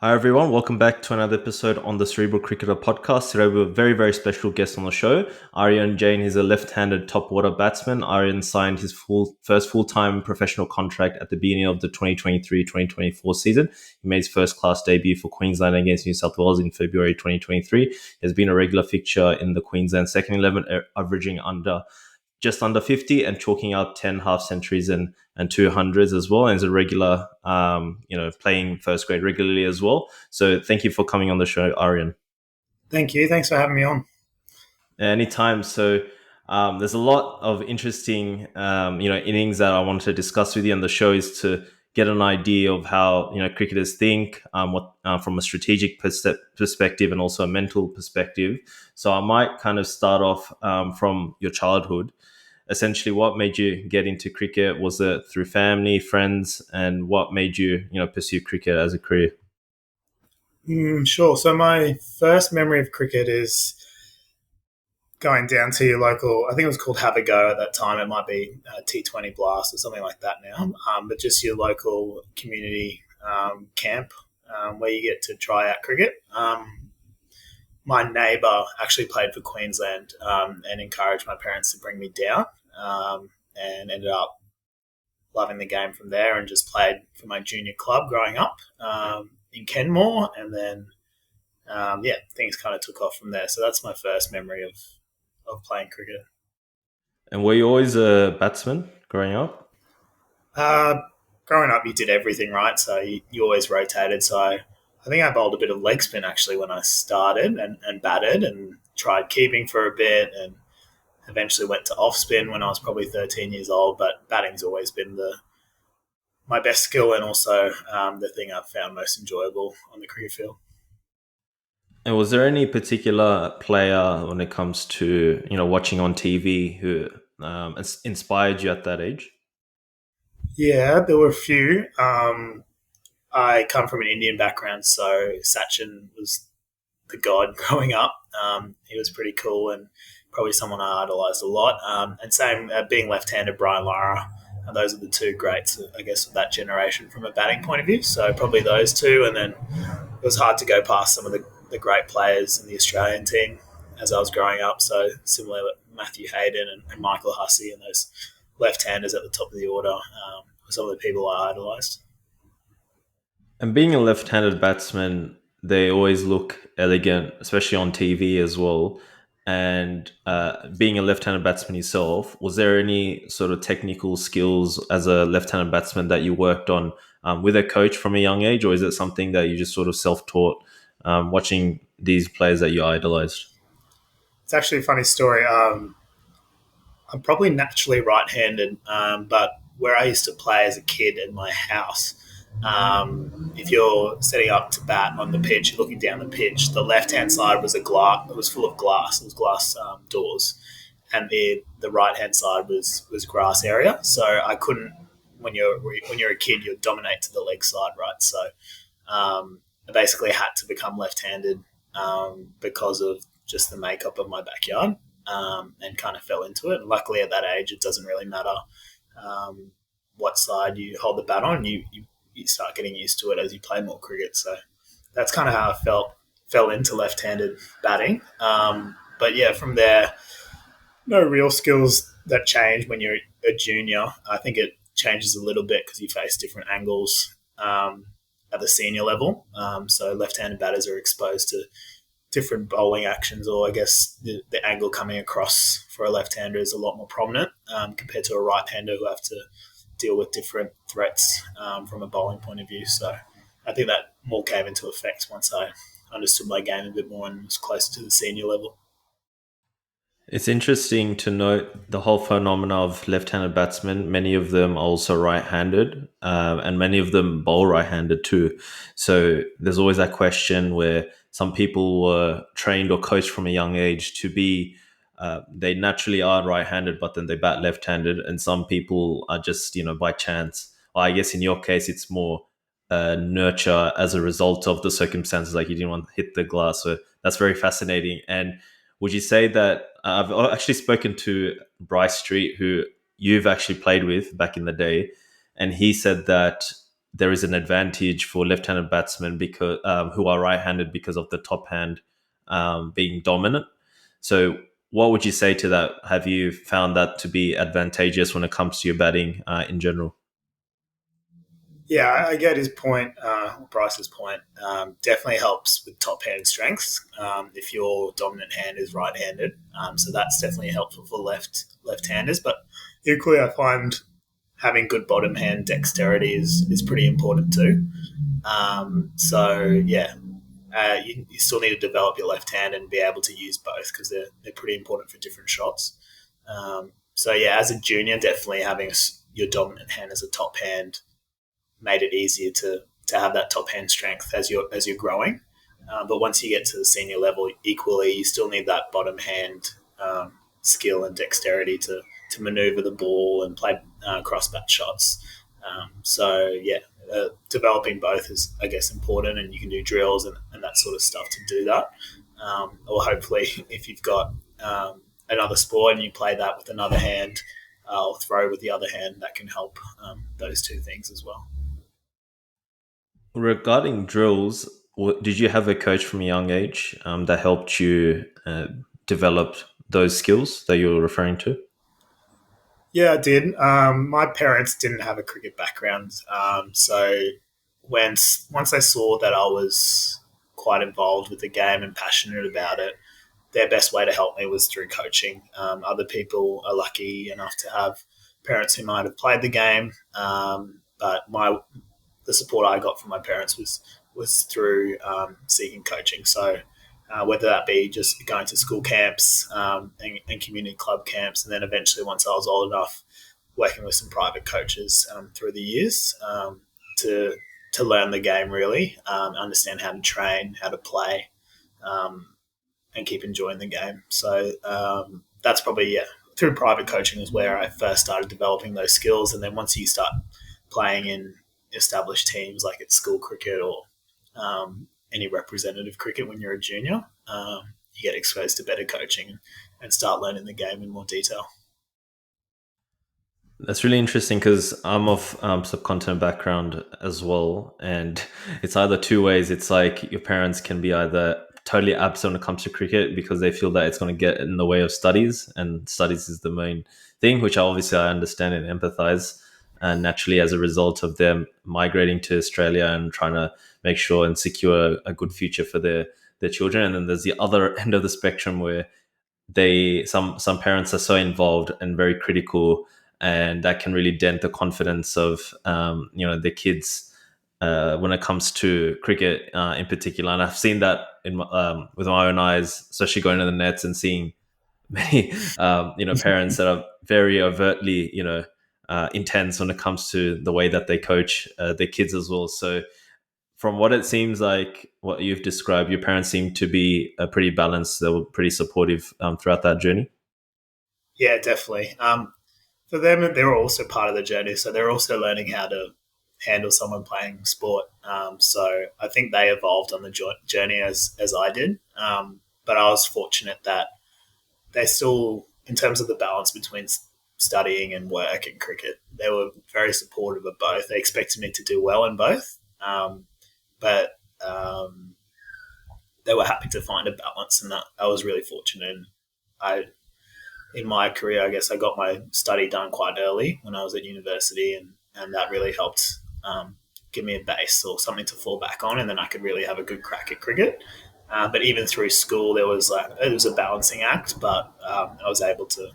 Hi everyone, welcome back to another episode on the Cerebral Cricketer podcast. Today we have a very, very special guest on the show. Aryan Jain is a left-handed top order batsman. Aryan signed his first full-time professional contract at the beginning of the 2023-2024 season. He made his first class debut for Queensland against New South Wales in February 2023. He has been a regular fixture in the Queensland second 11, averaging just under 50 and chalking up 10 half centuries and 200s as well. And is a regular, playing first grade regularly as well. So thank you for coming on the show, Aryan. Thank you. Thanks for having me on. Anytime. So there's a lot of interesting, innings that I wanted to discuss with you on the show is to get an idea of how, cricketers think, what from a strategic perspective and also a mental perspective. So I might kind of start off from your childhood. Essentially, what made you get into cricket? Was it through family, friends, and what made you, pursue cricket as a career? Sure. So my first memory of cricket is going down to your local. I think it was called Have a Go at that time. It might be T20 Blast or something like that now. But just your local community camp where you get to try out cricket. My neighbour actually played for Queensland and encouraged my parents to bring me down, and ended up loving the game from there and just played for my junior club growing up in Kenmore. And then, things kind of took off from there. So that's my first memory of playing cricket. And were you always a batsman growing up? Uh, Growing up, you did everything, right? So you always rotated. So I think I bowled a bit of leg spin actually when I started and batted and tried keeping for a bit and eventually went to off spin when I was probably 13 years old. But batting's always been my best skill and also the thing I've found most enjoyable on the cricket field. And was there any particular player when it comes to, watching on TV who inspired you at that age? Yeah, there were a few. I come from an Indian background, so Sachin was the god growing up. He was pretty cool and probably someone I idolised a lot. And same being left-handed, Brian Lara. And those are the two greats, I guess, of that generation from a batting point of view. So probably those two. And then it was hard to go past some of the great players in the Australian team as I was growing up. So similarly, Matthew Hayden and Michael Hussey and those left-handers at the top of the order were some of the people I idolised. And being a left-handed batsman, they always look elegant, especially on TV as well. And being a left-handed batsman yourself, was there any sort of technical skills as a left-handed batsman that you worked on with a coach from a young age, or is it something that you just sort of self-taught watching these players that you idolized? It's actually a funny story. I'm probably naturally right-handed, but where I used to play as a kid in my house, if you're setting up to bat on the pitch, you're looking down the pitch. The left-hand side was a glass. It was full of glass. It was glass doors, and the right-hand side was grass area. So I couldn't. When you're a kid, you dominate to the leg side, right? So I basically had to become left-handed because of just the makeup of my backyard, and kind of fell into it. And luckily, at that age, it doesn't really matter what side you hold the bat on. You start getting used to it as you play more cricket. So that's kind of how I fell into left-handed batting. But yeah, from there, no real skills that change when you're a junior. I think it changes a little bit because you face different angles at the senior level. So left-handed batters are exposed to different bowling actions, or I guess the angle coming across for a left-hander is a lot more prominent compared to a right-hander who have to deal with different threats from a bowling point of view. So I think that more came into effect once I understood my game a bit more and was closer to the senior level. It's interesting to note the whole phenomena of left-handed batsmen. Many of them are also right-handed, and many of them bowl right-handed too. So there's always that question where some people were trained or coached from a young age to be, they naturally are right-handed, but then they bat left-handed, and some people are just, by chance. Or I guess in your case, it's more nurture as a result of the circumstances, like you didn't want to hit the glass. So that's very fascinating. And would you say that I've actually spoken to Bryce Street, who you've actually played with back in the day, and he said that there is an advantage for left-handed batsmen because who are right-handed because of the top hand being dominant. So, what would you say to that? Have you found that to be advantageous when it comes to your batting in general? Yeah, I get his point, Bryce's point. Definitely helps with top hand strengths if your dominant hand is right handed. So that's definitely helpful for left handers. But equally, I find having good bottom hand dexterity is pretty important too. So yeah, you still need to develop your left hand and be able to use both because they're pretty important for different shots. So yeah, as a junior, definitely having your dominant hand as a top hand made it easier to have that top hand strength as you're growing. But once you get to the senior level, equally, you still need that bottom hand skill and dexterity to maneuver the ball and play cross bat shots. So yeah, developing both is, I guess, important, and you can do drills and that sort of stuff to do that. Or hopefully, if you've got another sport and you play that with another hand or throw with the other hand, that can help those two things as well. Regarding drills, did you have a coach from a young age that helped you develop those skills that you're referring to? Yeah, I did. My parents didn't have a cricket background, so when once they saw that I was quite involved with the game and passionate about it, their best way to help me was through coaching. Other people are lucky enough to have parents who might have played the game, but the support I got from my parents was through seeking coaching. So whether that be just going to school camps and community club camps, and then eventually once I was old enough, working with some private coaches through the years to to learn the game really, understand how to train, how to play, um, and keep enjoying the game. So that's probably through private coaching is where I first started developing those skills, and then once you start playing in established teams like at school cricket or any representative cricket when you're a junior, you get exposed to better coaching and start learning the game in more detail. That's really interesting because I'm of subcontinent background as well, and it's either two ways. It's like your parents can be either totally absent when it comes to cricket because they feel that it's going to get in the way of studies, and studies is the main thing, which obviously I understand and empathize. And naturally, as a result of them migrating to Australia and trying to make sure and secure a good future for their children, and then there's the other end of the spectrum where some parents are so involved and very critical, and that can really dent the confidence of the kids when it comes to cricket in particular. And I've seen that with my own eyes, especially going to the nets and seeing many parents that are very overtly intense when it comes to the way that they coach their kids as well. So from what it seems like, what you've described, your parents seem to be pretty balanced. They were pretty supportive throughout that journey. Yeah, definitely. For them, they're also part of the journey, so they're also learning how to handle someone playing sport. So I think they evolved on the journey as I did. But I was fortunate that they still, in terms of the balance between studying and work and cricket, they were very supportive of both. They expected me to do well in both, but they were happy to find a balance, and that I was really fortunate. And I, in my career, I guess I got my study done quite early when I was at university, and that really helped give me a base or something to fall back on, and then I could really have a good crack at cricket. But even through school, it was a balancing act, but I was able to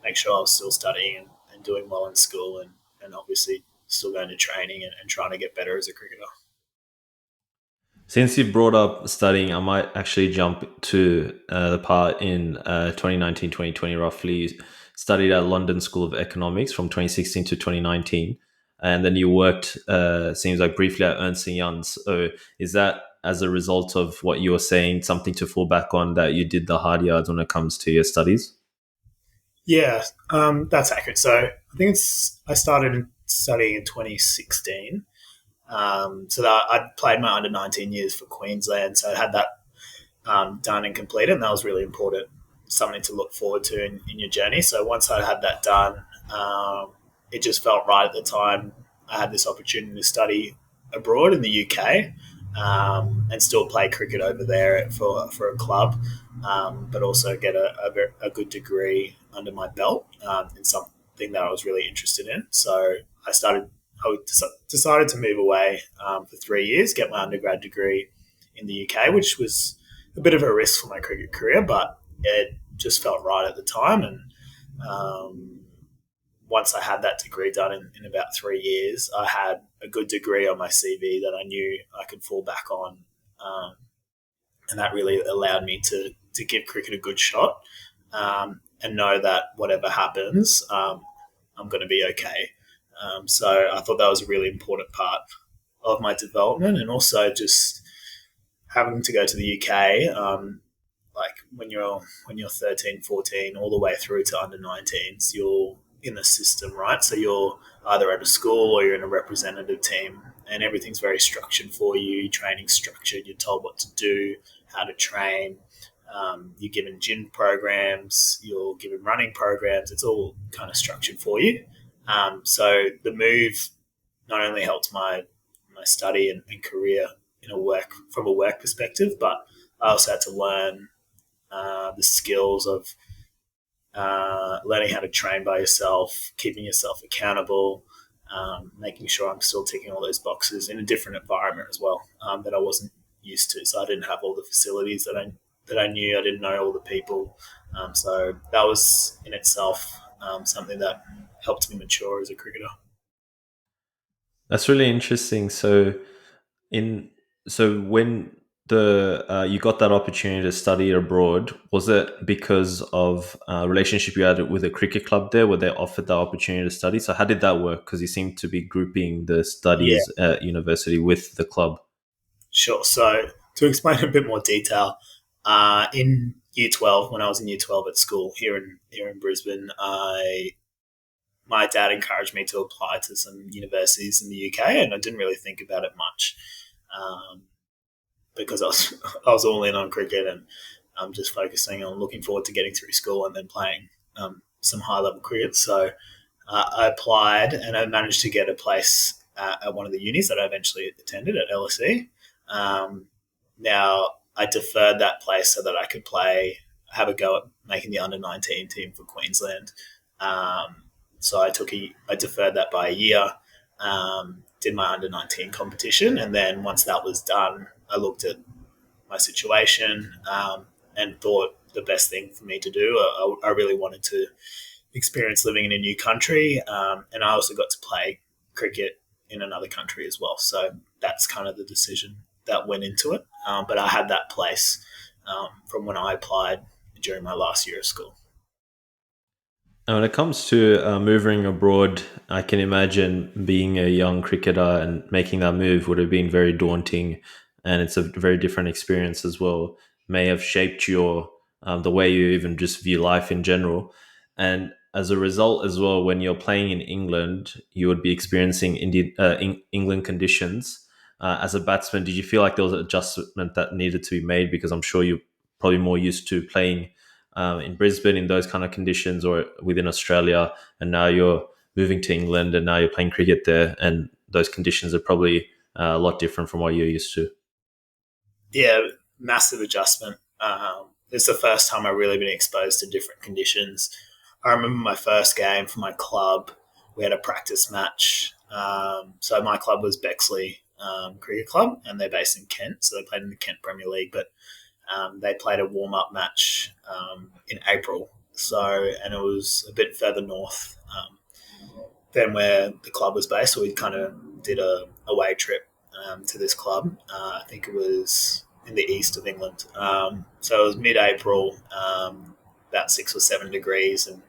make sure I was still studying and doing well in school, and obviously still going to training and trying to get better as a cricketer. Since you brought up studying, I might actually jump to the part in 2019, 2020, roughly. You studied at London School of Economics from 2016 to 2019. And then you worked, seems like briefly at Ernst& Young. So is that as a result of what you were saying, something to fall back on that you did the hard yards when it comes to your studies? Yeah, that's accurate. So I think I started studying in 2016. So that I'd played my under 19 years for Queensland, so I had that done and completed, and that was really important, something to look forward to in your journey. So once I had that done, it just felt right at the time I had this opportunity to study abroad in the UK, and still play cricket over there for a club, but also get a good degree under my belt in something that I was really interested in. So I started. I decided to move away for 3 years, get my undergrad degree in the UK, which was a bit of a risk for my cricket career, but it just felt right at the time. And um, once I had that degree done in about 3 years, I had a good degree on my CV that I knew I could fall back on. Um, and that really allowed me to give cricket a good shot, and know that whatever happens, I'm going to be okay. So I thought that was a really important part of my development, and also just having to go to the UK, like when you're 13, 14, all the way through to under 19s, you're in the system, right? So you're either at a school or you're in a representative team, and everything's very structured for you. Training's structured. You're told what to do, how to train. You're given gym programs. You're given running programs. It's all kind of structured for you. So the move not only helped my study and career in a work from a work perspective, but I also had to learn the skills of learning how to train by yourself, keeping yourself accountable, making sure I'm still ticking all those boxes in a different environment as well, that I wasn't used to. So I didn't have all the facilities that I knew. I didn't know all the people. So that was in itself something that helped me mature as a cricketer. That's really interesting. In so when the you got that opportunity to study abroad, was it because of a relationship you had with a cricket club there, where they offered the opportunity to study? So how did that work? Because you seem to be grouping the Yeah, studies at university with the club. sure. So to explain a bit more detail, in year 12, when I was in year 12 at school here in Brisbane, I my dad encouraged me to apply to some universities in the UK, and I didn't really think about it much, um, because I was all in on cricket, and I'm just focusing on looking forward to getting through school and then playing some high level cricket. So I applied, and I managed to get a place at one of the unis that I eventually attended at LSE. Um, Now I deferred that place so that I could have a go at making the under 19 team for Queensland. Um, so I deferred that by a year, did my under 19 competition, and then once that was done, I looked at my situation, and thought the best thing for me to do. I really wanted to experience living in a new country, and I also got to play cricket in another country as well. So that's kind of the decision that went into it. But I had that place from when I applied during my last year of school. Now, when it comes to moving abroad, I can imagine being a young cricketer and making that move would have been very daunting, and it's a very different experience as well. May have shaped your the way you even just view life in general, and as a result as well, when you're playing in England, you would be experiencing England conditions. As a batsman, did you feel like there was an adjustment that needed to be made? Because I'm sure you're probably more used to playing in Brisbane in those kind of conditions or within Australia, and now you're moving to England and now you're playing cricket there, and those conditions are probably a lot different from what you're used to. Yeah, massive adjustment. It's the first time I've really been exposed to different conditions. I remember my first game for my club. We had a practice match. So my club was Bexley Cricket Club, and they're based in Kent. So they played in the Kent Premier League, but they played a warm up match in April. So, and it was a bit further north than where the club was based. So we kind of did a away trip to this club. I think it was in the east of England. So it was mid April, about 6 or 7 degrees, and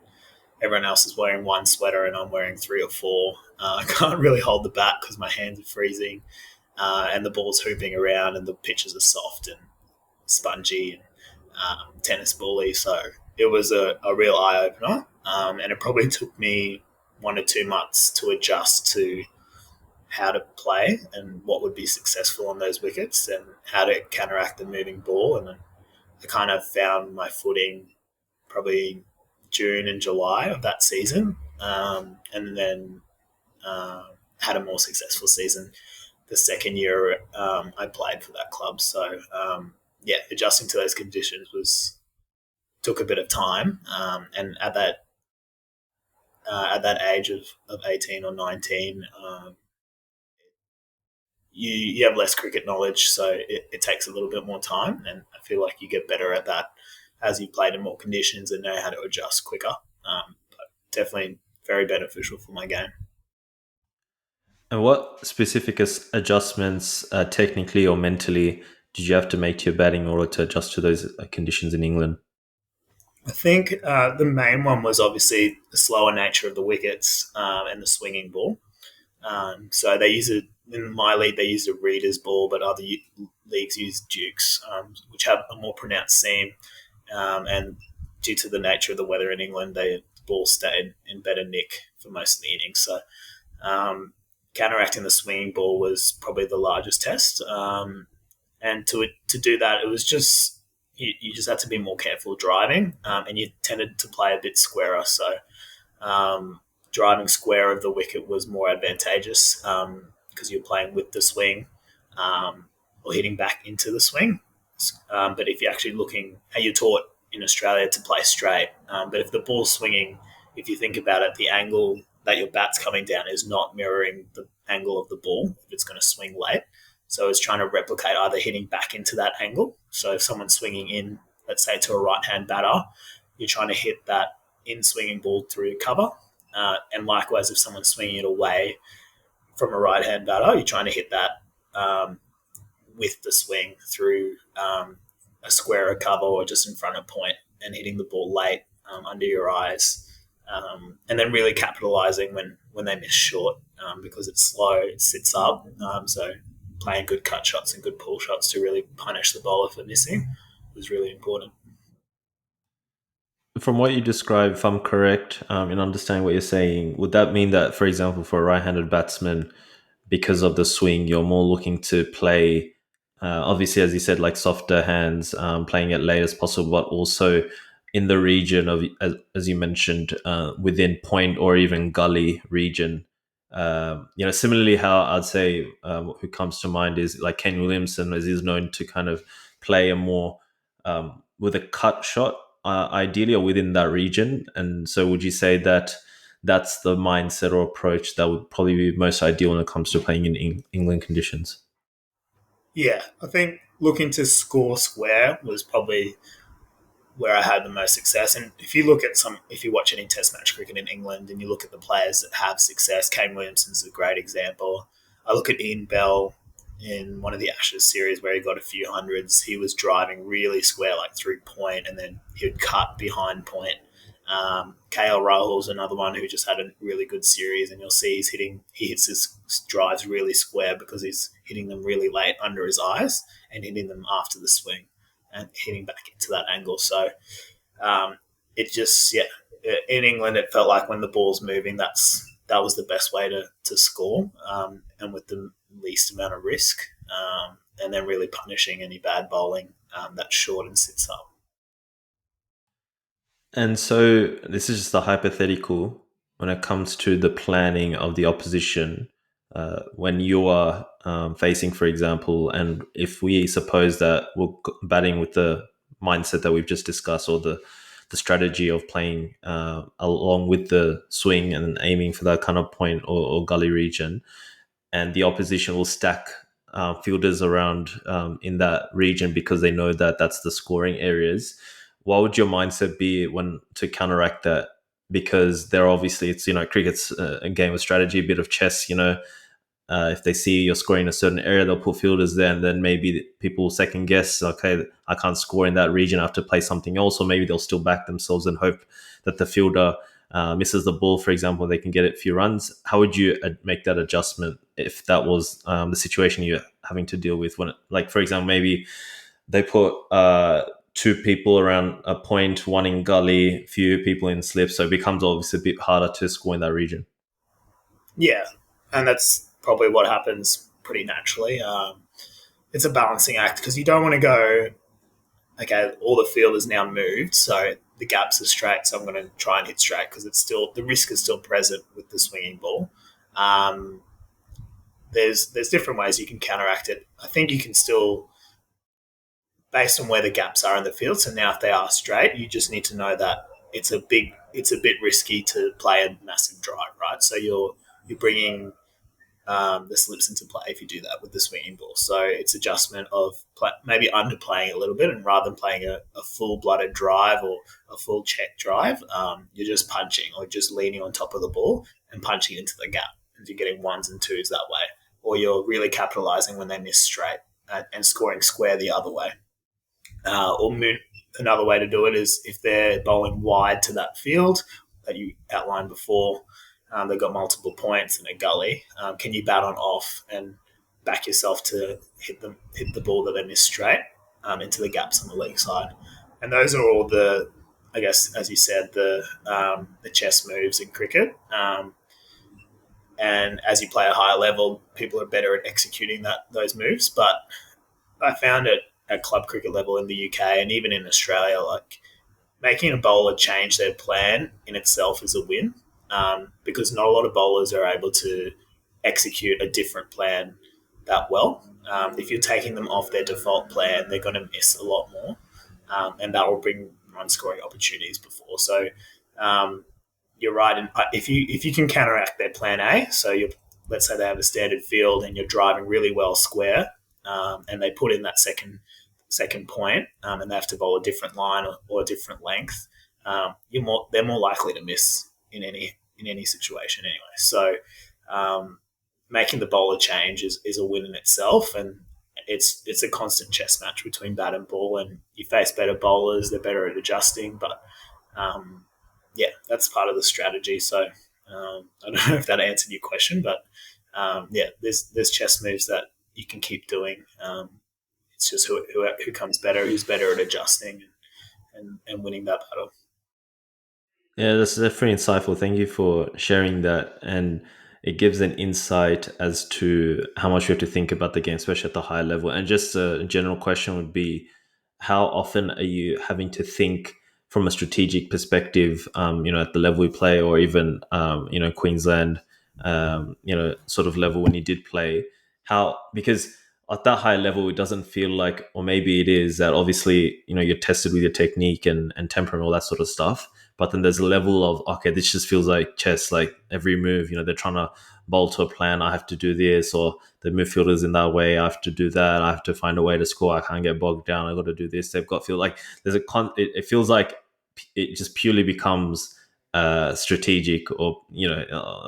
everyone else is wearing one sweater and I'm wearing three or four. I can't really hold the bat because my hands are freezing, and the ball's hooping around, and the pitches are soft and spongy and tennis bally. So it was a real eye opener, and it probably took me 1 or 2 months to adjust to how to play and what would be successful on those wickets and how to counteract the moving ball. And I kind of found my footing probably June and July of that season, and then uh, had a more successful season the second year I played for that club. So yeah, adjusting to those conditions was took a bit of time, and at that age of 18 or 19, you have less cricket knowledge, so it takes a little bit more time, and I feel like you get better at that as you played in more conditions and know how to adjust quicker. But definitely very beneficial for my game. And what specific adjustments, technically or mentally, did you have to make to your batting in order to adjust to those conditions in England? I think the main one was obviously the slower nature of the wickets and the swinging ball. So they use it in my league. They use a reader's ball, but other leagues use dukes, which have a more pronounced seam. And due to the nature of the weather in England, the ball stayed in better nick for most of the innings. So counteracting the swinging ball was probably the largest test. And to do that, it was just you just had to be more careful driving, and you tended to play a bit squarer. So um, driving square of the wicket was more advantageous because you're playing with the swing um, or hitting back into the swing. But if you're actually looking, how you're taught in Australia to play straight, but if the ball's swinging, if you think about it, the angle that your bat's coming down is not mirroring the angle of the ball if it's going to swing late. So it's trying to replicate either hitting back into that angle. So if someone's swinging in, let's say to a right hand batter, you're trying to hit that in swinging ball through cover. And likewise, if someone's swinging it away from a right hand batter, you're trying to hit that with the swing through a square of cover or just in front of point and hitting the ball late under your eyes. And then really capitalizing when they miss short because it's slow, it sits up. So playing good cut shots and good pull shots to really punish the bowler for missing was really important. From what you describe, if I'm correct in understanding what you're saying, would that mean that, for example, for a right-handed batsman, because of the swing, you're more looking to play, obviously, as you said, like softer hands, playing it late as possible, but also in the region of, as you mentioned, within point or even gully region. Similarly, how I'd say who comes to mind is like Ken Williamson, as he's known to kind of play a more with a cut shot, ideally, or within that region. And so, would you say that that's the mindset or approach that would probably be most ideal when it comes to playing in England conditions? Yeah, I think looking to score square was probably where I had the most success. And if you watch any Test match cricket in England and you look at the players that have success, Kane Williamson's a great example. I look at Ian Bell in one of the Ashes series where he got a few hundreds. He was driving really square, like through point, and then he would cut behind point. KL Rahul's another one who just had a really good series, and you'll see he hits his drives really square because he's hitting them really late under his eyes and hitting them after the swing and hitting back into that angle. So it just in England it felt like when the ball's moving, that was the best way to score and with the least amount of risk, and then really punishing any bad bowling that's short and sits up. And so, this is just a hypothetical when it comes to the planning of the opposition. When you are facing, for example, and if we suppose that we're batting with the mindset that we've just discussed, or the strategy of playing along with the swing and aiming for that kind of point or gully region, and the opposition will stack fielders around in that region because they know that that's the scoring areas. What would your mindset be when to counteract that? Because they're obviously, it's, cricket's a game of strategy, a bit of chess. If they see you're scoring in a certain area, they'll put fielders there, and then maybe people will second guess. Okay, I can't score in that region. I have to play something else, or maybe they'll still back themselves and hope that the fielder misses the ball, for example, they can get it a few runs. How would you make that adjustment if that was the situation you're having to deal with? When, like, for example, maybe they put two people around a point, one in gully, few people in slip, so it becomes obviously a bit harder to score in that region. Yeah, and that's probably what happens pretty naturally. It's a balancing act because you don't want to go, okay, all the field is now moved, so the gaps are straight, so I'm going to try and hit straight because it's still the risk is still present with the swinging ball. Um, there's different ways you can counteract it. I think you can still, based on where the gaps are in the field. So now if they are straight, you just need to know that it's a bit risky to play a massive drive, right? So you're bringing the slips into play if you do that with the swinging ball. So it's adjustment of maybe underplaying a little bit, and rather than playing a full blooded drive or a full check drive, you're just punching or just leaning on top of the ball and punching into the gap, and you're getting ones and twos that way. Or you're really capitalizing when they miss straight and scoring square the other way. Another way to do it is if they're bowling wide to that field that you outlined before, they've got multiple points in a gully. Can you bat on off and back yourself to hit the ball that they miss straight into the gaps on the leg side? And those are all the, I guess, as you said, the chess moves in cricket. And as you play a higher level, people are better at executing those moves. But I found it at club cricket level in the UK and even in Australia, like making a bowler change their plan in itself is a win, because not a lot of bowlers are able to execute a different plan that well. If you're taking them off their default plan, they're going to miss a lot more, and that will bring run scoring opportunities before. So you're right. And if you can counteract their plan A, so let's say they have a standard field and you're driving really well square, and they put in that second point, and they have to bowl a different line or a different length, they're more likely to miss in any situation anyway. So making the bowler change is a win in itself, and it's a constant chess match between bat and ball. And you face better bowlers; they're better at adjusting. But yeah, that's part of the strategy. So I don't know if that answered your question, but yeah, there's chess moves that you can keep doing. It's just who comes better, who's better at adjusting and winning that battle. Yeah, that's definitely insightful. Thank you for sharing that. And it gives an insight as to how much you have to think about the game, especially at the high level. And just a general question would be, how often are you having to think from a strategic perspective, at the level we play, or even, Queensland, sort of level when you did play? Because at that high level, it doesn't feel like, or maybe it is, that obviously, you're tested with your technique and temperament, all that sort of stuff, but then there's a level of, okay, this just feels like chess. Like every move, they're trying to bowl to a plan. I have to do this, or the midfielders in that way. I have to do that. I have to find a way to score. I can't get bogged down. I got to do this. They've got feel like there's it feels like it just purely becomes strategic, or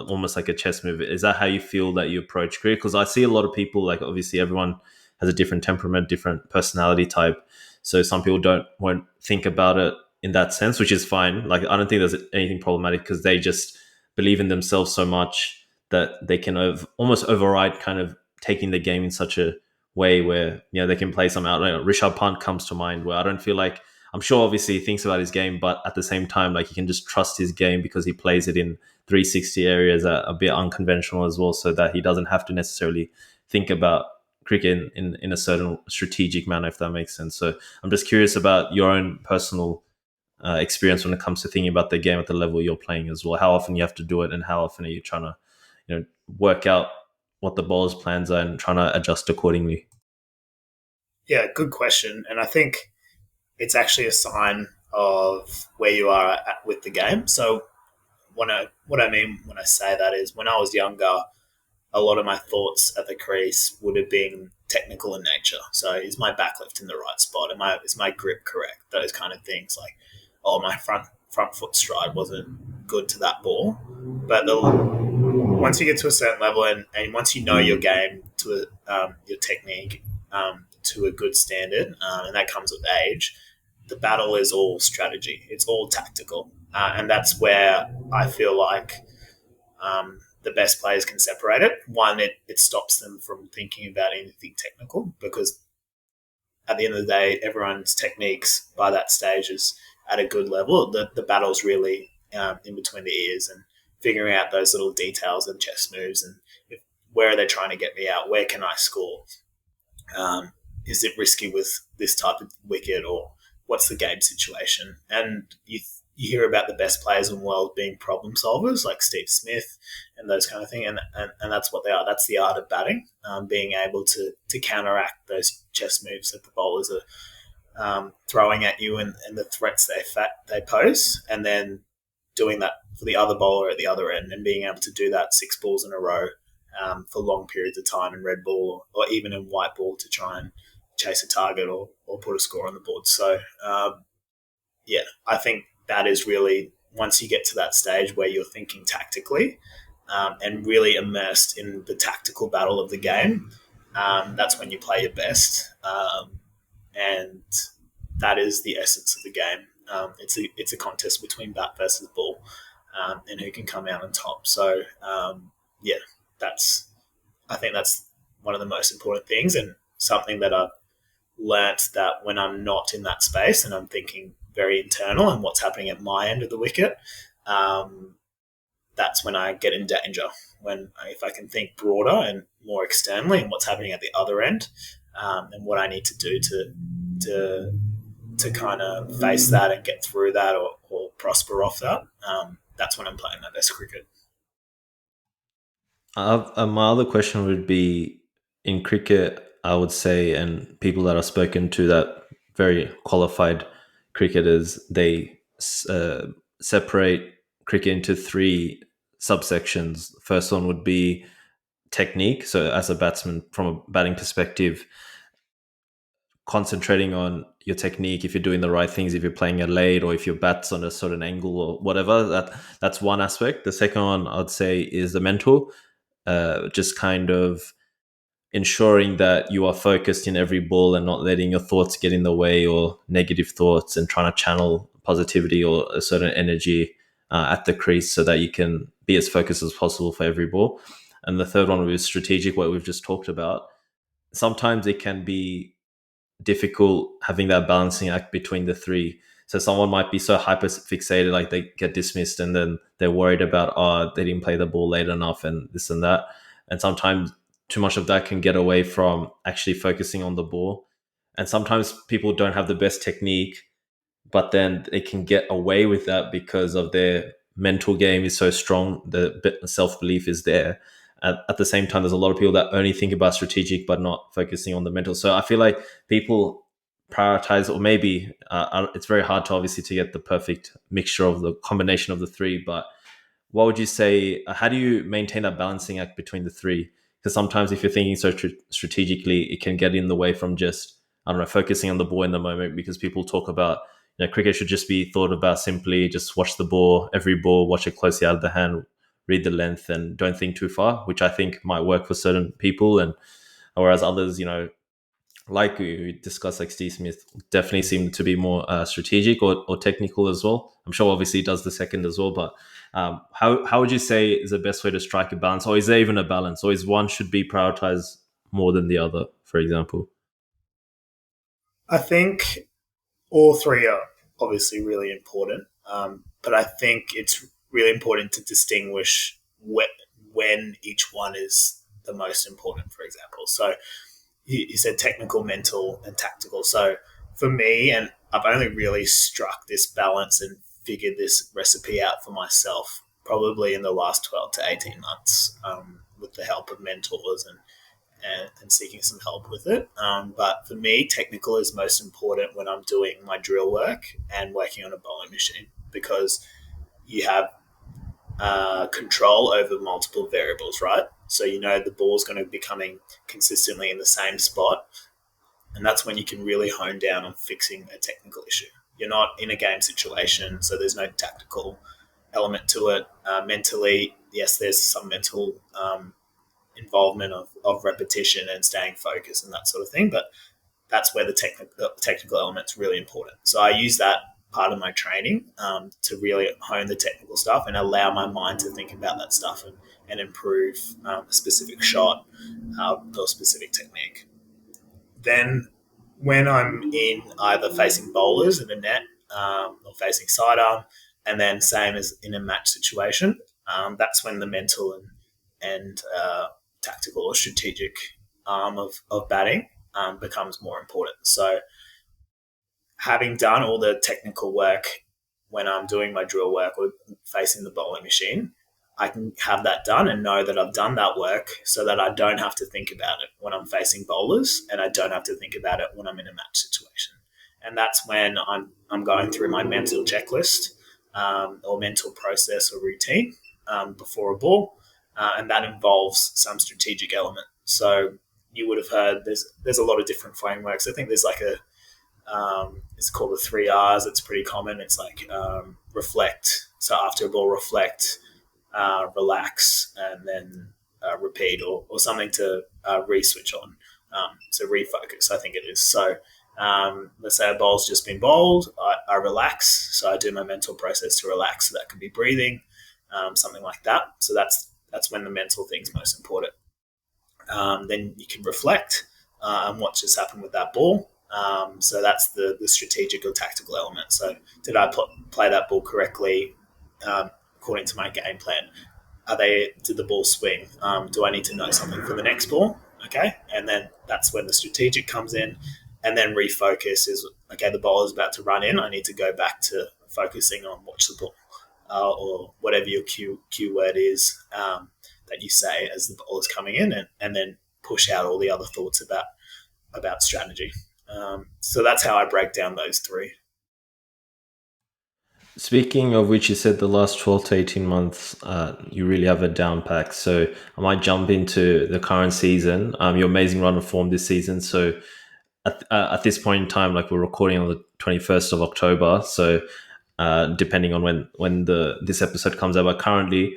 almost like a chess move. Is that how you feel that you approach cricket? Because I see a lot of people, like obviously everyone has a different temperament, different personality type. So some people won't think about it in that sense, which is fine. Like I don't think there's anything problematic, because they just believe in themselves so much that they can almost override kind of taking the game in such a way where they can play some out. Rishabh Pant comes to mind, where I don't feel like, I'm sure obviously he thinks about his game, but at the same time, like, he can just trust his game because he plays it in 360 areas, a bit unconventional as well, so that he doesn't have to necessarily think about cricket in a certain strategic manner, if that makes sense. So I'm just curious about your own personal experience when it comes to thinking about the game at the level you're playing as well. How often you have to do it, and how often are you trying to, work out what the bowler's plans are and trying to adjust accordingly? Yeah, good question. And I think it's actually a sign of where you are with the game. So what I mean when I say that is, when I was younger, a lot of my thoughts at the crease would have been technical in nature. So is my back left in the right spot? Is my grip correct? Those kind of things. Like, oh, my front foot stride wasn't good to that ball. But once you get to a certain level, and once you know your game to your technique to a good standard, and that comes with age, the battle is all strategy. It's all tactical, and that's where I feel like the best players can separate it. One, it stops them from thinking about anything technical, because at the end of the day, everyone's techniques by that stage is at a good level. The battle's really in between the ears, and figuring out those little details and chess moves, and where are they trying to get me out? Where can I score? Is it risky with this type of wicket, or what's the game situation? And you hear about the best players in the world being problem solvers, like Steve Smith and those kind of things, and that's what they are. That's the art of batting, being able to counteract those chess moves that the bowlers are throwing at you, and the threats they pose, and then doing that for the other bowler at the other end, and being able to do that six balls in a row for long periods of time in red ball, or even in white ball, to try and chase a target, or put a score on the board. So yeah, I think that is really, once you get to that stage where you're thinking tactically, and really immersed in the tactical battle of the game, that's when you play your best. And that is the essence of the game. It's a contest between bat versus ball, and who can come out on top. So yeah, that's I think that's one of the most important things, and something that I've learnt, that when I'm not in that space and I'm thinking very internal and what's happening at my end of the wicket, um, that's when I get in danger. When if I can think broader and more externally and what's happening at the other end, and what I need to do to to kind of face that and get through that, or prosper off that, that's when I'm playing my best cricket. My other question would be, in cricket, I would say, and people that I've spoken to that very qualified cricketers, they separate cricket into three subsections. The first one would be technique. So, as a batsman, from a batting perspective, concentrating on your technique, if you're doing the right things, if you're playing a late, or if your bat's on a certain angle or whatever, that's one aspect. The second one I'd say is the mental, just kind of ensuring that you are focused in every ball and not letting your thoughts get in the way, or negative thoughts, and trying to channel positivity or a certain energy at the crease, so that you can be as focused as possible for every ball. And the third one was strategic, what we've just talked about. Sometimes it can be difficult having that balancing act between the three. So someone might be so hyper fixated, like they get dismissed, and then they're worried about, oh, they didn't play the ball late enough and this and that. And sometimes too much of that can get away from actually focusing on the ball. And sometimes people don't have the best technique, but then they can get away with that because of their mental game is so strong, the self-belief is there. At the same time, there's a lot of people that only think about strategic but not focusing on the mental. So I feel like people prioritize, or maybe it's very hard to obviously to get the perfect mixture of the combination of the three, but what would you say, how do you maintain that balancing act between the three? Because sometimes if you're thinking so strategically, it can get in the way from just, I don't know, focusing on the ball in the moment. Because people talk about, cricket should just be thought about simply, just watch the ball, every ball, watch it closely out of the hand, read the length, and don't think too far, which I think might work for certain people. And whereas others, like we discussed, like Steve Smith, definitely seem to be more strategic, or technical as well. I'm sure obviously he does the second as well, but how would you say is the best way to strike a balance, or is there even a balance, or is one should be prioritized more than the other, for example? I think all three are obviously really important, but I think it's really important to distinguish when each one is the most important, for example. So you said technical, mental, and tactical. So for me, and I've only really struck this balance and figured this recipe out for myself probably in the last 12 to 18 months, with the help of mentors, and seeking some help with it. But for me, technical is most important when I'm doing my drill work and working on a bowling machine, because you have control over multiple variables, right? So you know the ball's going to be coming consistently in the same spot, and that's when you can really hone down on fixing a technical issue. You're not in a game situation, so there's no tactical element to it. Mentally, yes, there's some mental involvement of repetition and staying focused and that sort of thing, but that's where the technical element's really important. So I use that part of my training, to really hone the technical stuff and allow my mind to think about that stuff, and improve a specific shot, or specific technique. Then when I'm in either facing bowlers in a net, or facing sidearm, and then same as in a match situation, that's when the mental and tactical or strategic arm of batting becomes more important. So having done all the technical work when I'm doing my drill work or facing the bowling machine, I can have that done and know that I've done that work so that I don't have to think about it when I'm facing bowlers and I don't have to think about it when I'm in a match situation. And that's when I'm going through my mental checklist or mental process or routine before a ball. And that involves some strategic element. So you would have heard there's a lot of different frameworks. I think there's like it's called the three R's. It's pretty common. It's like reflect. So after a ball, reflect, relax, and then repeat or something to re-switch on. So refocus, I think it is. So let's say a ball's just been bowled. I relax. So I do my mental process to relax. So that could be breathing, something like that. So that's when the mental thing's most important. Then you can reflect on what just happened with that ball. So that's the strategic or tactical element. So did I play that ball correctly according to my game plan? Did the ball swing? Do I need to know something for the next ball? Okay, and then that's when the strategic comes in, and then refocus is okay. The ball is about to run in. I need to go back to focusing on watch the ball, or whatever your cue word is that you say as the ball is coming in, and then push out all the other thoughts about strategy. So that's how I break down those three. Speaking of which, you said the last 12 to 18 months, you really have a down pack. So I might jump into the current season, your amazing run of form this season. So at this point in time, like we're recording on the 21st of October. So depending on when this episode comes out, but currently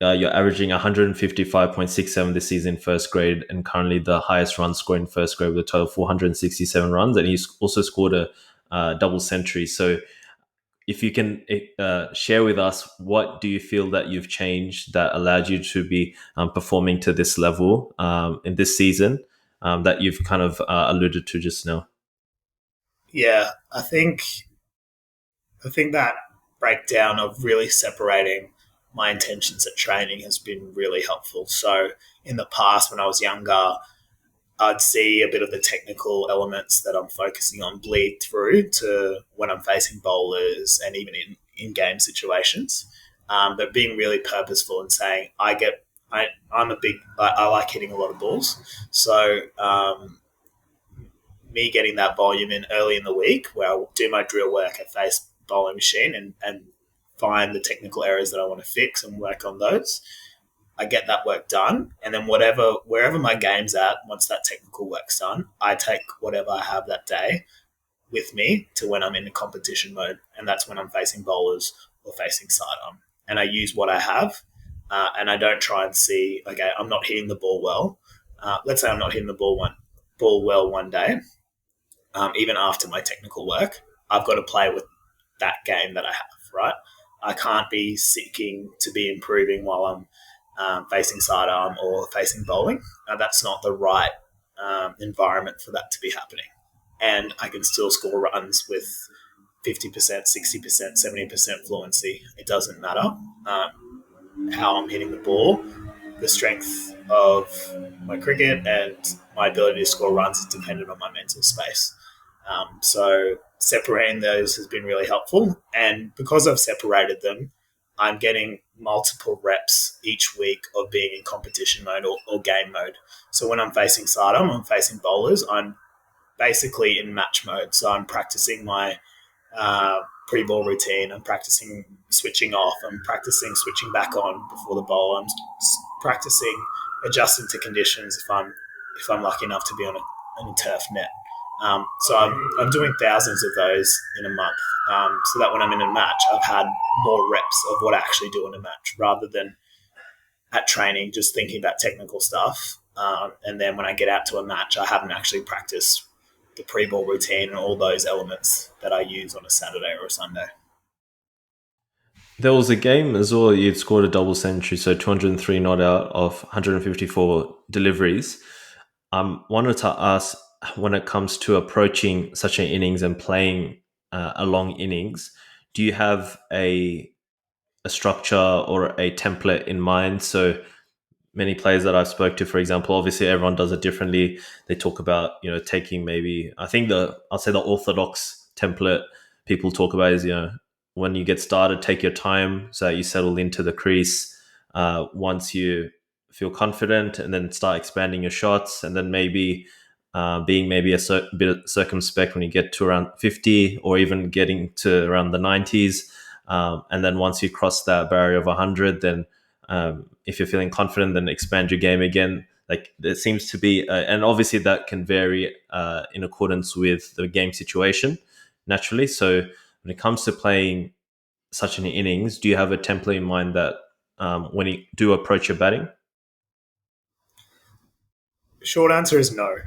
you're averaging 155.67 this season in first grade, and currently the highest run score in first grade with a total of 467 runs. And he's also scored a double century. So if you can share with us, what do you feel that you've changed that allowed you to be performing to this level in this season that you've kind of alluded to just now? Yeah, I think that breakdown of really separating my intentions at training has been really helpful. So in the past, when I was younger, I'd see a bit of the technical elements that I'm focusing on bleed through to when I'm facing bowlers and even in game situations. But being really purposeful and saying, I'm a big, I like hitting a lot of balls. So me getting that volume in early in the week where I'll do my drill work at face bowling machine and find the technical areas that I want to fix and work on those. I get that work done, and then wherever my game's at, once that technical work's done, I take whatever I have that day with me to when I'm in the competition mode, and that's when I'm facing bowlers or facing sidearm, and I use what I have, and I don't try and see, okay, I'm not hitting the ball well. Let's say I'm not hitting the ball well one day, even after my technical work, I've got to play with that game that I have, right? I can't be seeking to be improving while I'm facing sidearm or facing bowling. That's not the right environment for that to be happening. And I can still score runs with 50%, 60%, 70% fluency. It doesn't matter how I'm hitting the ball. The strength of my cricket and my ability to score runs is dependent on my mental space. So separating those has been really helpful. And because I've separated them, I'm getting multiple reps each week of being in competition mode or game mode. So when I'm facing sidearm, I'm facing bowlers, I'm basically in match mode. So I'm practicing my pre-ball routine. I'm practicing switching off. I'm practicing switching back on before the bowl. I'm practicing adjusting to conditions if I'm lucky enough to be on a turf net. So I'm doing thousands of those in a month, so that when I'm in a match, I've had more reps of what I actually do in a match rather than at training just thinking about technical stuff. And then when I get out to a match, I haven't actually practiced the pre-ball routine and all those elements that I use on a Saturday or a Sunday. There was a game as well. You'd scored a double century, so 203 not out of 154 deliveries. Wanted to ask, when it comes to approaching such an innings and playing a long innings, do you have a structure or a template in mind? So many players that I've spoke to, for example, obviously everyone does it differently. They talk about, taking maybe, I think I'll say the orthodox template people talk about is, when you get started, take your time so that you settle into the crease. Once you feel confident, and then start expanding your shots, and then maybe being maybe bit circumspect when you get to around 50, or even getting to around the 90s. And then once you cross that barrier of 100, then if you're feeling confident, then expand your game again. Like there seems to be, and obviously that can vary in accordance with the game situation naturally. So when it comes to playing such an innings, do you have a template in mind that when you do approach your batting? Short answer is no.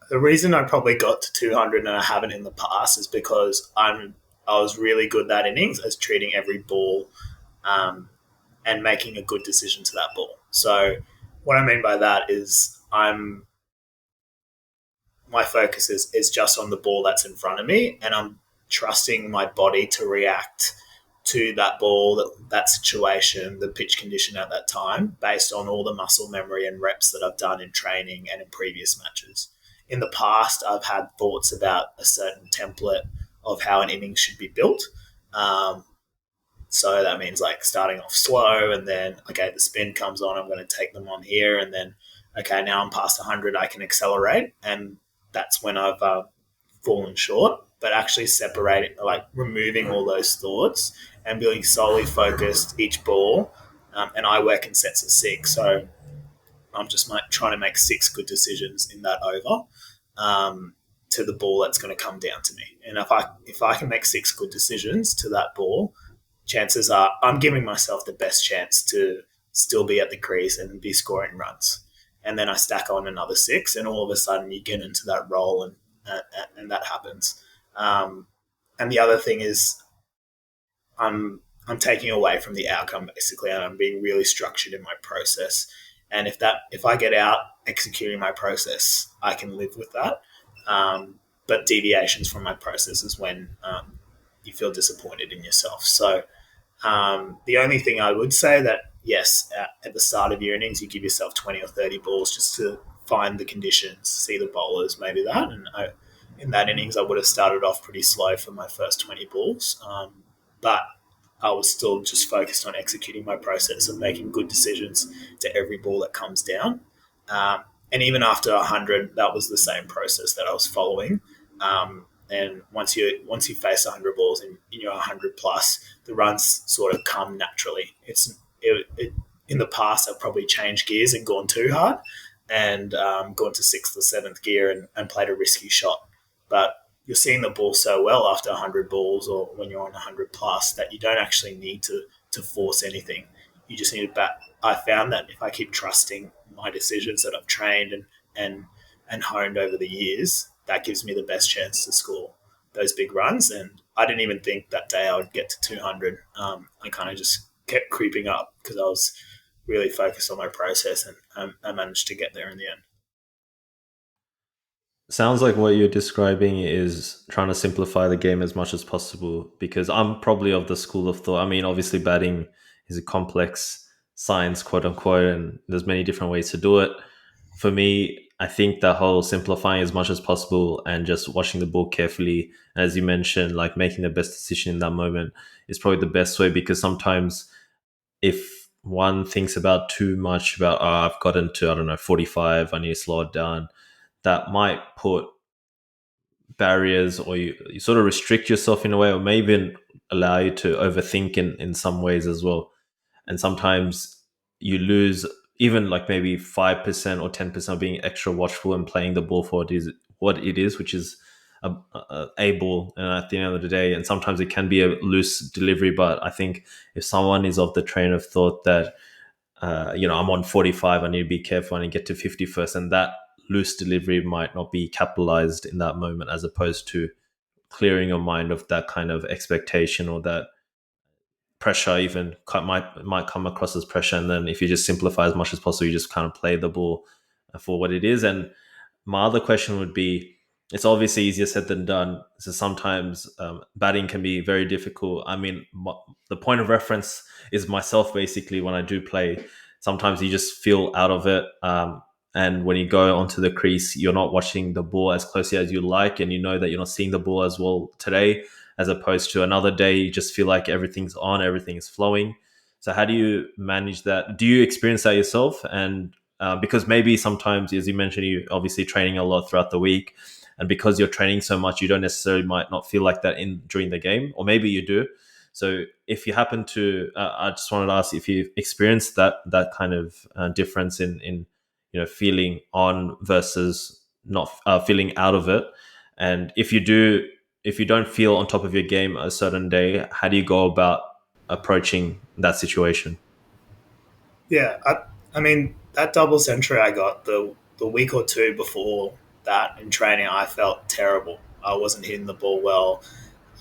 The reason I probably got to 200 and I haven't in the past is because I was really good that innings as treating every ball um, and making a good decision to that ball. So what I mean by that is my focus is just on the ball that's in front of me, and I'm trusting my body to react to that ball, that situation, the pitch condition at that time, based on all the muscle memory and reps that I've done in training and in previous matches. In the past, I've had thoughts about a certain template of how an inning should be built. Um, so that means like starting off slow, and then, okay, the spin comes on, I'm going to take them on here. And then, okay, now I'm past 100, I can accelerate. And that's when I've fallen short. But actually separating, like removing all those thoughts and being solely focused each ball. And I work in sets of six. So I'm just trying to make six good decisions in that over. To the ball that's going to come down to me. And if I can make six good decisions to that ball, chances are I'm giving myself the best chance to still be at the crease and be scoring runs. And then I stack on another six, and all of a sudden you get into that role, and that happens. Um, and the other thing is I'm taking away from the outcome basically, and I'm being really structured in my process. And if I get out executing my process, I can live with that. But deviations from my process is when you feel disappointed in yourself. So the only thing I would say that, yes, at the start of your innings, you give yourself 20 or 30 balls just to find the conditions, see the bowlers, maybe that. And in that innings, I would have started off pretty slow for my first 20 balls. But I was still just focused on executing my process of making good decisions to every ball that comes down. Um, and even after 100, that was the same process that I was following. And once you face 100 balls and you're 100 plus, the runs sort of come naturally. In the past, I've probably changed gears and gone too hard, and gone to sixth or seventh gear and played a risky shot. But you're seeing the ball so well after 100 balls, or when you're on 100 plus, that you don't actually need to force anything. You just need to bat. I found that if I keep trusting my decisions that I've trained and and honed over the years, that gives me the best chance to score those big runs. And I didn't even think that day I would get to 200. I kind of just kept creeping up because I was really focused on my process, and I managed to get there in the end. Sounds like what you're describing is trying to simplify the game as much as possible, because I'm probably of the school of thought. I mean, obviously, batting is a complex science, quote unquote, and there's many different ways to do it. For me, I think that whole simplifying as much as possible and just watching the ball carefully, as you mentioned, like making the best decision in that moment is probably the best way, because sometimes if one thinks about too much about, oh, I've gotten to, I don't know, 45, I need to slow it down, that might put barriers, or you sort of restrict yourself in a way, or maybe even allow you to overthink in some ways as well. And sometimes you lose even like maybe 5% or 10% of being extra watchful and playing the ball for what it is, which is a ball. And at the end of the day, and sometimes it can be a loose delivery, but I think if someone is of the train of thought that I'm on 45, I need to be careful and get to 50 first, and that loose delivery might not be capitalized in that moment, as opposed to clearing your mind of that kind of expectation, or that pressure even might come across as pressure. And then if you just simplify as much as possible, you just kind of play the ball for what it is. And my other question would be, it's obviously easier said than done. So sometimes batting can be very difficult. I mean, the point of reference is myself, basically. When I do play, sometimes you just feel out of it. And when you go onto the crease, you're not watching the ball as closely as you like, and you know that you're not seeing the ball as well today. as opposed to another day you just feel like everything's on, everything's flowing. So how do you manage that? Do you experience that yourself? And because maybe sometimes, as you mentioned, you obviously training a lot throughout the week, and because you're training so much, you don't necessarily might not feel like that in during the game, or maybe you do. So if you happen to, I just wanted to ask if you experienced that kind of difference in feeling on versus not feeling out of it, and if you do, if you don't feel on top of your game a certain day, how do you go about approaching that situation? Yeah, I mean that double century I got the week or two before that in training, I felt terrible. I wasn't hitting the ball well.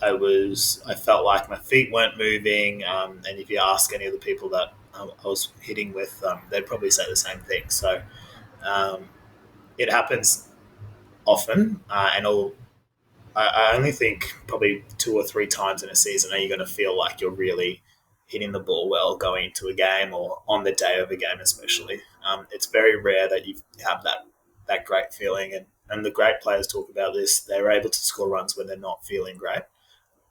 I felt like my feet weren't moving. And if you ask any of the people that I was hitting with, they'd probably say the same thing. So um, it happens often, I only think probably 2 or 3 times in a season are you going to feel like you're really hitting the ball well going into a game or on the day of a game, especially. It's very rare that you have that great feeling, and the great players talk about this. They're able to score runs when they're not feeling great,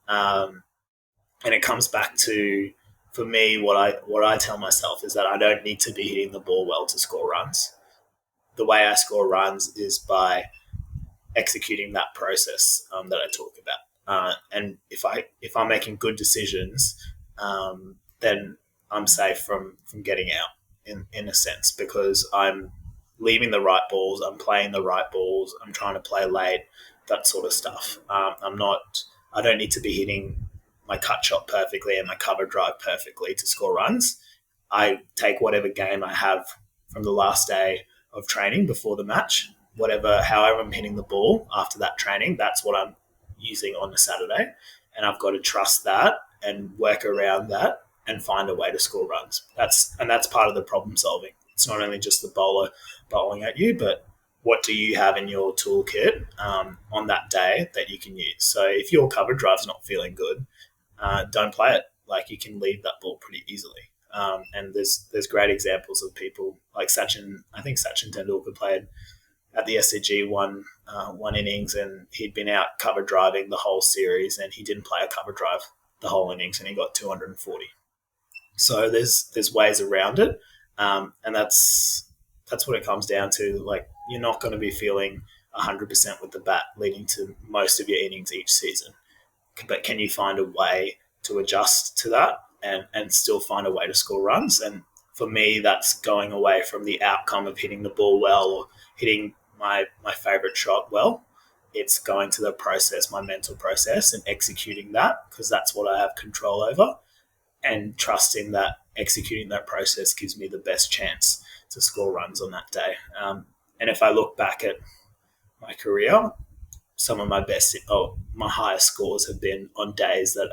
um, and it comes back to, for me, what I tell myself is that I don't need to be hitting the ball well to score runs. The way I score runs is by executing that process that I talk about. And if I'm making good decisions, then I'm safe from getting out in a sense, because I'm leaving the right balls, I'm playing the right balls, I'm trying to play late, that sort of stuff. I'm not. I don't need to be hitting my cut shot perfectly and my cover drive perfectly to score runs. I take whatever game I have from the last day of training before the match, however I'm hitting the ball after that training, that's what I'm using on a Saturday. And I've got to trust that and work around that and find a way to score runs. That's part of the problem solving. It's not only just the bowler bowling at you, but what do you have in your toolkit on that day that you can use? So if your cover drive's not feeling good, don't play it. Like, you can leave that ball pretty easily. And there's great examples of people like Sachin. I think Sachin Tendulkar played at the SCG one innings, and he'd been out cover driving the whole series, and he didn't play a cover drive the whole innings, and he got 240. So there's ways around it, and that's what it comes down to. Like, you're not going to be feeling 100% with the bat leading to most of your innings each season, but can you find a way to adjust to that and still find a way to score runs? And for me, that's going away from the outcome of hitting the ball well or hitting my favorite shot well. It's going to the process, my mental process, and executing that, because that's what I have control over, and trusting that executing that process gives me the best chance to score runs on that day. And if I look back at my career, some of my highest scores have been on days that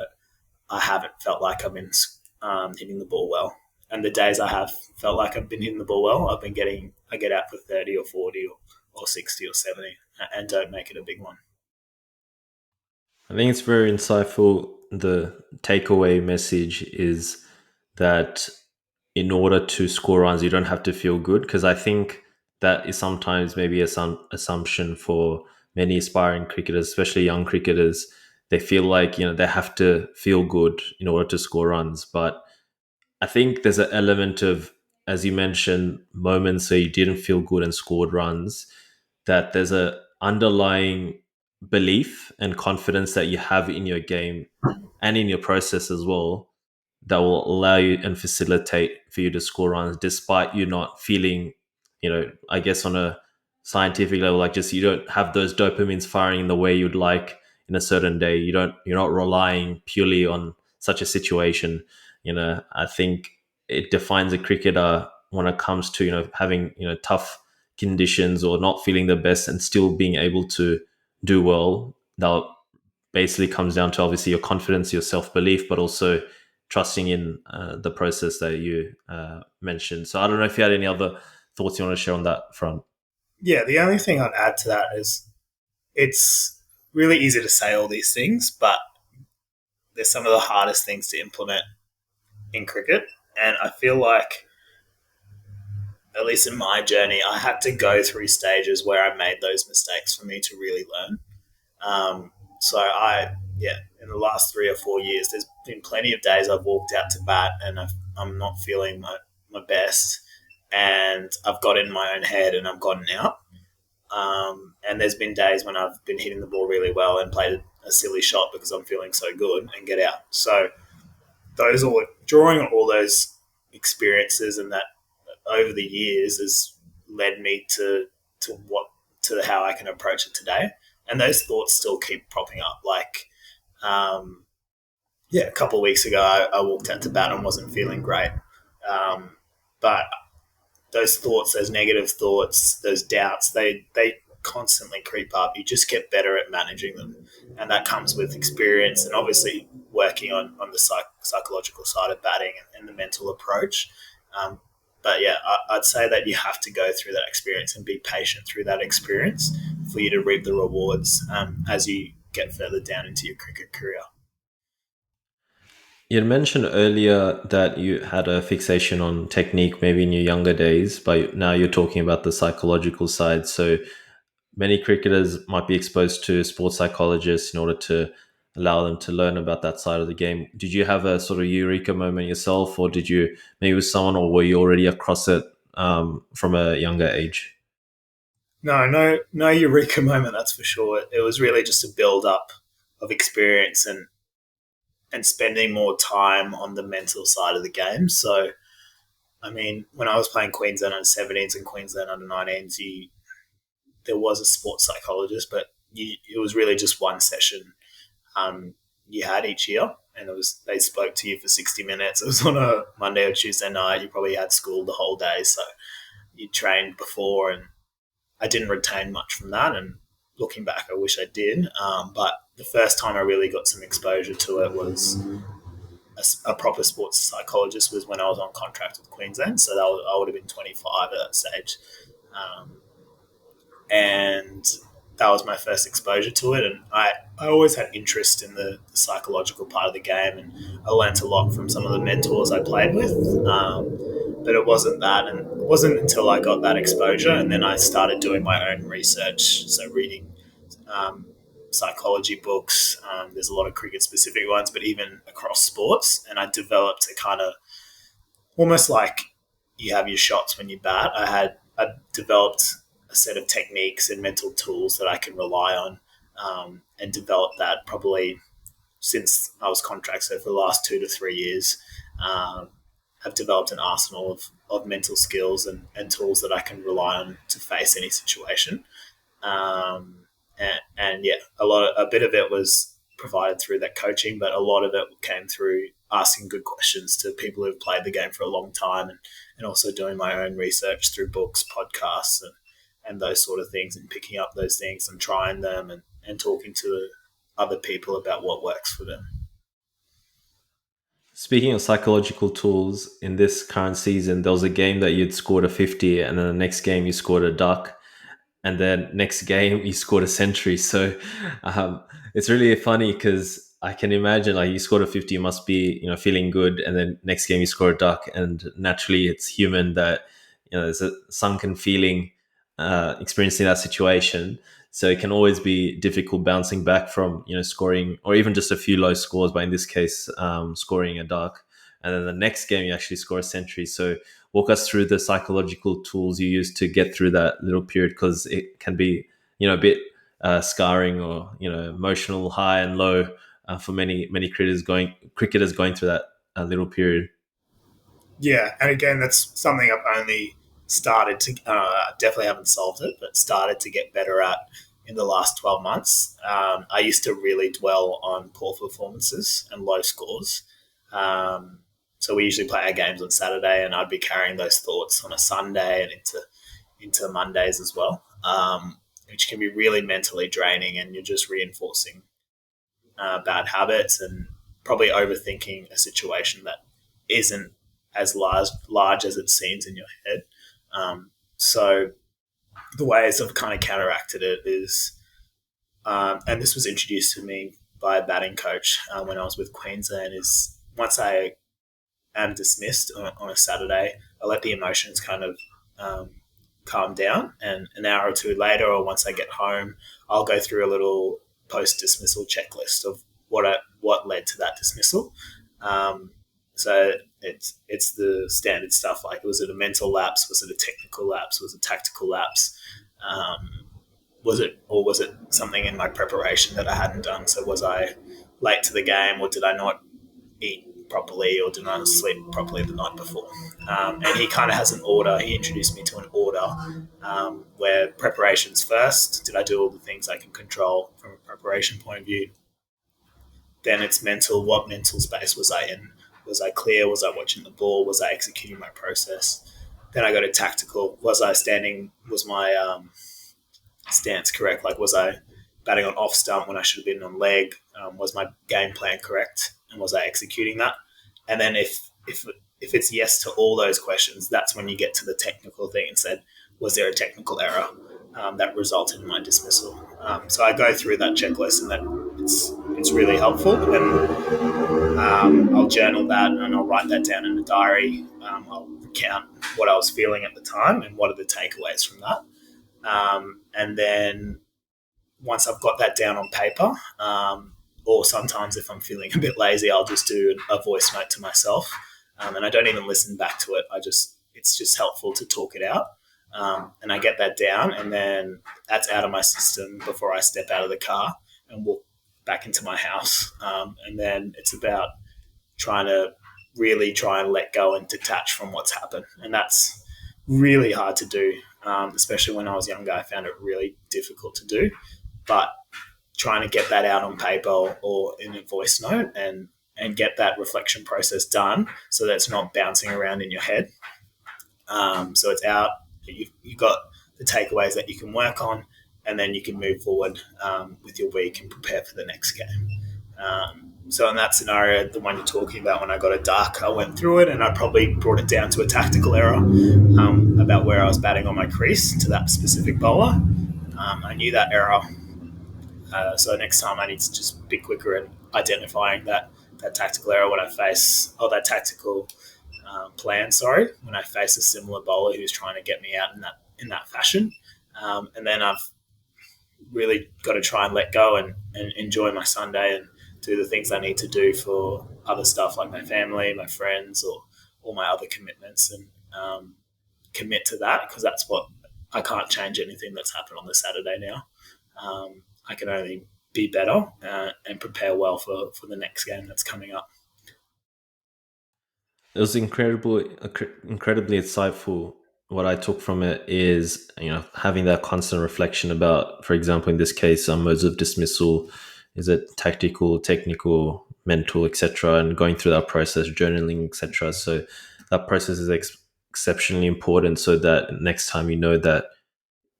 I haven't felt like I've been hitting the ball well. And the days I have felt like I've been hitting the ball well, I get out for 30 or 40 or 60 or 70 and don't make it a big one. I think it's very insightful. The takeaway message is that in order to score runs, you don't have to feel good, because I think that is sometimes maybe some assumption for many aspiring cricketers, especially young cricketers. They feel like they have to feel good in order to score runs, but I think there's an element of, as you mentioned, moments where you didn't feel good and scored runs, that there's a underlying belief and confidence that you have in your game and in your process as well, that will allow you and facilitate for you to score runs despite you not feeling, I guess on a scientific level, like just you don't have those dopamines firing in the way you'd like in a certain day. You're not relying purely on such a situation. I think it defines a cricketer when it comes to, having, tough conditions or not feeling the best and still being able to do well. That basically comes down to obviously your confidence, your self belief, but also trusting in the process that you mentioned. So I don't know if you had any other thoughts you want to share on that front. Yeah, the only thing I'd add to that is it's really easy to say all these things, but they're some of the hardest things to implement in cricket. And I feel like, at least in my journey, I had to go through stages where I made those mistakes for me to really learn. So yeah, in the last 3 or 4 years, there's been plenty of days I've walked out to bat and I'm not feeling my best, and I've got in my own head and I've gotten out. And there's been days when I've been hitting the ball really well and played a silly shot because I'm feeling so good and get out. So those all drawing on all those experiences and that over the years has led me to what to how I can approach it today. And those thoughts still keep propping up. Like, um, yeah, a couple of weeks ago, I walked out to bat and wasn't feeling great. But those thoughts, those negative thoughts, those doubts, they constantly creep up. You just get better at managing them, and that comes with experience and obviously working on the psychological side of batting and the mental approach. Um, but yeah, I'd say that you have to go through that experience and be patient through that experience for you to reap the rewards as you get further down into your cricket career. You had mentioned earlier that you had a fixation on technique maybe in your younger days, but now you're talking about the psychological side. So many cricketers might be exposed to sports psychologists in order to allow them to learn about that side of the game. Did you have a sort of eureka moment yourself, or did you maybe with someone, or were you already across it from a younger age? No eureka moment. That's for sure. It was really just a build up of experience and spending more time on the mental side of the game. So, I mean, when I was playing Queensland under 17s and Queensland under 19s, there was a sports psychologist, but it was really just one session you had each year. And it was they spoke to you for 60 minutes. It was on a Monday or Tuesday night. You probably had school the whole day. So you trained before, and I didn't retain much from that. And looking back, I wish I did. But the first time I really got some exposure to it was a proper sports psychologist was when I was on contract with Queensland. So I would have been 25 at that stage. Um, and that was my first exposure to it. And I always had interest in the psychological part of the game, and I learnt a lot from some of the mentors I played with. But it wasn't that, and it wasn't until I got that exposure, and then I started doing my own research. So reading um, psychology books. There's a lot of cricket specific ones, but even across sports. And I developed a kind of almost like you have your shots when you bat. I developed a set of techniques and mental tools that I can rely on, and developed that probably since I was contract. So for the last 2 to 3 years, um, I've developed an arsenal of mental skills and tools that I can rely on to face any situation. And yeah, a bit of it was provided through that coaching, but a lot of it came through asking good questions to people who've played the game for a long time, and also doing my own research through books, podcasts, and those sort of things, and picking up those things and trying them, and talking to other people about what works for them. Speaking of psychological tools, in this current season, there was a game that you'd scored a 50, and then the next game you scored a duck, and then next game you scored a century. So it's really funny because I can imagine like you scored a 50, you must be feeling good, and then next game you score a duck, and naturally it's human that there's a sunken feeling experiencing that situation. So it can always be difficult bouncing back from scoring or even just a few low scores, but in this case scoring a duck, and then the next game you actually score a century. So walk us through the psychological tools you use to get through that little period, because it can be a bit scarring or emotional high and low for many cricketers going through that little period. Yeah, and again, that's something I've only started to definitely haven't solved it, but started to get better at in the last 12 months. I used to really dwell on poor performances and low scores. Um, so we usually play our games on Saturday, and I'd be carrying those thoughts on a Sunday and into Mondays as well, which can be really mentally draining, and you're just reinforcing bad habits and probably overthinking a situation that isn't as large as it seems in your head. So the ways I've kind of counteracted it is, and this was introduced to me by a batting coach when I was with Queensland, is once I am dismissed on a Saturday, I let the emotions kind of calm down, and an hour or two later, or once I get home, I'll go through a little post dismissal checklist of what led to that dismissal. Um, so it's the standard stuff like was it a mental lapse, was it a technical lapse, was it a tactical lapse, um, was it something in my preparation that I hadn't done? So was I late to the game, or did I not eat properly, or did I not sleep properly the night before? And he kind of has an order. He introduced me to an order where preparation's first. Did I do all the things I can control from a preparation point of view? Then it's mental. What mental space was I in? Was I clear? Was I watching the ball? Was I executing my process? Then I go to tactical. Was I standing? Was my stance correct? Like, was I batting on off stump when I should have been on leg? Was my game plan correct? And was I executing that? And then if it's yes to all those questions, that's when you get to the technical thing and said, was there a technical error that resulted in my dismissal? So I go through that checklist, and then it's really helpful. And I'll journal that, and I'll write that down in a diary. I'll recount what I was feeling at the time and what are the takeaways from that. And then once I've got that down on paper, or sometimes if I'm feeling a bit lazy, I'll just do a voice note to myself, and I don't even listen back to it. It's just helpful to talk it out, and I get that down, and then that's out of my system before I step out of the car and walk back into my house. And then it's about trying to really try and let go and detach from what's happened, and that's really hard to do, especially when I was younger. I found it really difficult to do, but trying to get that out on paper or in a voice note and get that reflection process done so that it's not bouncing around in your head. So it's out. You've got the takeaways that you can work on, and then you can move forward with your week and prepare for the next game. So in that scenario, the one you're talking about, when I got a duck, I went through it and I probably brought it down to a tactical error about where I was batting on my crease to that specific bowler. I knew that error. So next time I need to just be quicker in identifying that tactical error when I face, or that tactical plan, sorry, when I face a similar bowler who's trying to get me out in that fashion. And then I've really got to try and let go and enjoy my Sunday and do the things I need to do for other stuff like my family, my friends, or all my other commitments, and commit to that, because that's what I can't change anything that's happened on the Saturday now. I can only be better and prepare well for the next game that's coming up. It was incredibly insightful. What I took from it is, having that constant reflection about, for example, in this case, modes of dismissal. Is it tactical, technical, mental, etc., and going through that process, journaling, etc. So that process is exceptionally important, so that next time you know that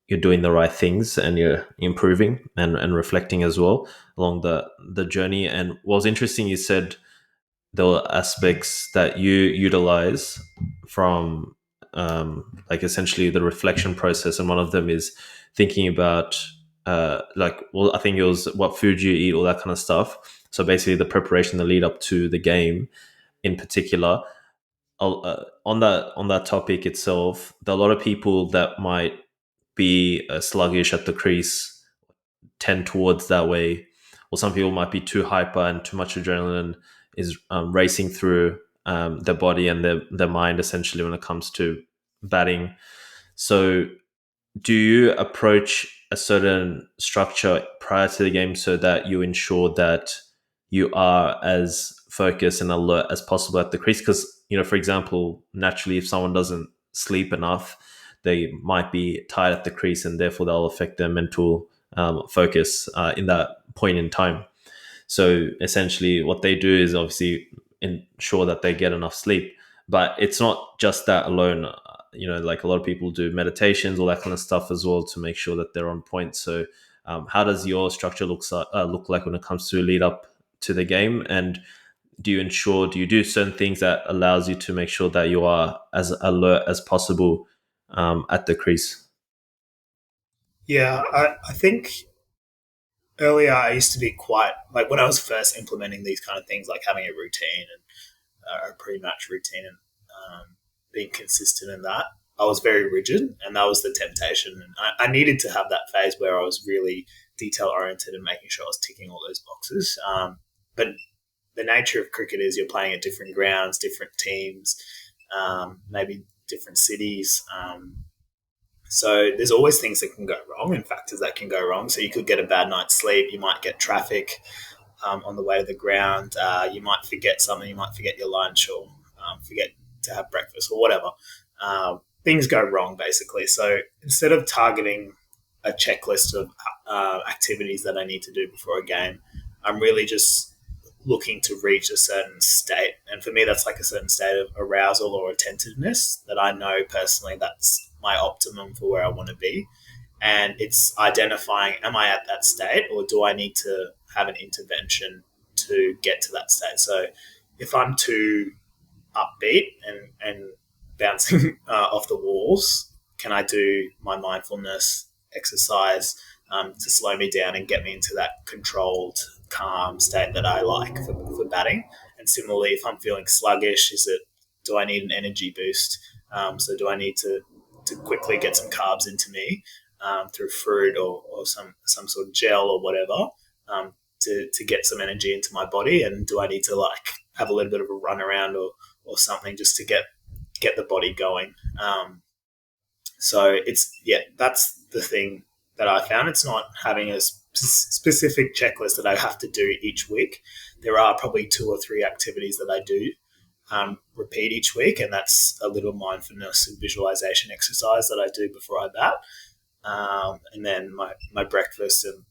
you're doing the right things and you're improving and reflecting as well along the journey. And what was interesting, you said there were aspects that you utilize from, like, essentially the reflection process, and one of them is thinking about, I think it was what food you eat, all that kind of stuff. So basically the preparation, the lead up to the game in particular. On that topic itself, there are a lot of people that might be sluggish at the crease, tend towards that way, or some people might be too hyper and too much adrenaline is racing through their body and their mind, essentially, when it comes to batting. So do you approach a certain structure prior to the game so that you ensure that you are as focused and alert as possible at the crease? Because, for example, naturally, if someone doesn't sleep enough, they might be tired at the crease, and therefore they'll affect their mental focus in that point in time. So essentially, what they do is obviously ensure that they get enough sleep. But it's not just that alone. Like, a lot of people do meditations, all that kind of stuff as well, to make sure that they're on point. So, how does your structure look like when it comes to lead up to the game? And do you do certain things that allows you to make sure that you are as alert as possible at the crease? Yeah, I think earlier I used to be quite like when I was first implementing these kind of things, like having a routine and a pre-match routine, and being consistent in that. I was very rigid, and that was the temptation. And I needed to have that phase where I was really detail oriented and making sure I was ticking all those boxes. But the nature of cricket is you're playing at different grounds, different teams, maybe different cities. So there's always things that can go wrong and factors that can go wrong. So you could get a bad night's sleep. You might get traffic on the way to the ground. You might forget something. You might forget your lunch or forget to have breakfast or whatever. Things go wrong basically. So instead of targeting a checklist of activities that I need to do before a game, I'm really just looking to reach a certain state. And for me, that's like a certain state of arousal or attentiveness that I know personally that's my optimum for where I want to be. And it's identifying, am I at that state or do I need to have an intervention to get to that state? So if I'm too upbeat and bouncing off the walls, can I do my mindfulness exercise to slow me down and get me into that controlled, calm state that I like for batting? And similarly, if I'm feeling sluggish, do I need an energy boost? So do I need to quickly get some carbs into me through fruit or some sort of gel or whatever to get some energy into my body? And do I need to like have a little bit of a run around or something just to get the body going? So that's the thing that I found. It's not having a specific checklist that I have to do each week. There are probably 2 or 3 activities that I do repeat each week, and that's a little mindfulness and visualization exercise that I do before I bat. And then my breakfast and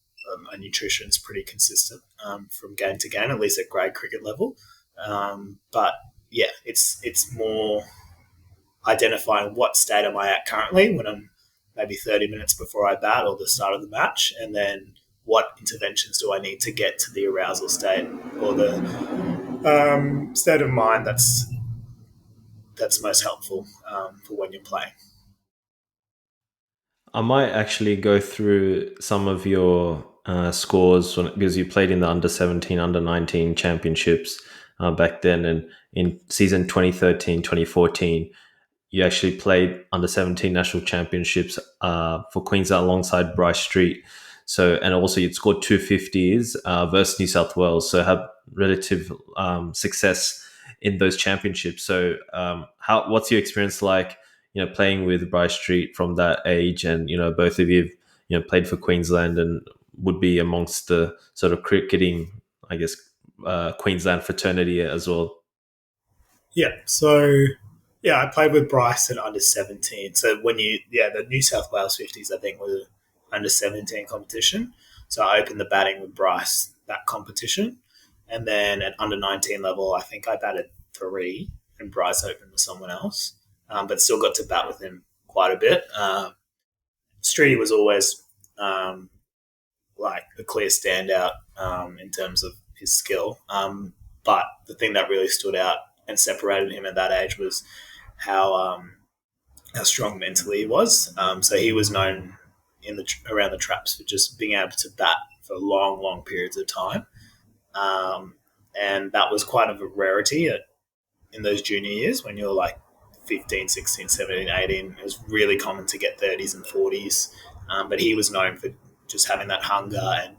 my nutrition is pretty consistent from game to game, at least at grade cricket level. But yeah, it's more identifying what state am I at currently when I'm maybe 30 minutes before I bat or the start of the match, and then what interventions do I need to get to the arousal state or the state of mind that's most helpful for when you're playing. I might actually go through some of your scores because you played in the under 17, under 19 championships back then. And in season 2013, 2014, you actually played under 17 national championships for Queensland alongside Bryce Street. So, and also you'd scored 250s versus New South Wales. So, have relative success in those championships. So, what's your experience like? Playing with Bryce Street from that age, and both of you, played for Queensland and would be amongst the sort of cricketing, I guess, Queensland fraternity as well. Yeah. So yeah, I played with Bryce at under 17. So the New South Wales 50s, I think, was under 17 competition. So I opened the batting with Bryce that competition. And then at under 19 level, I think I batted 3 and Bryce opened with someone else, but still got to bat with him quite a bit. Streety was always like a clear standout in terms of his skill. But the thing that really stood out and separated him at that age was how strong mentally he was. So he was known around the traps for just being able to bat for long, long periods of time, and that was quite of a rarity in those junior years when you're like 15, 16, 17, 18. It was really common to get 30s and 40s, but he was known for just having that hunger and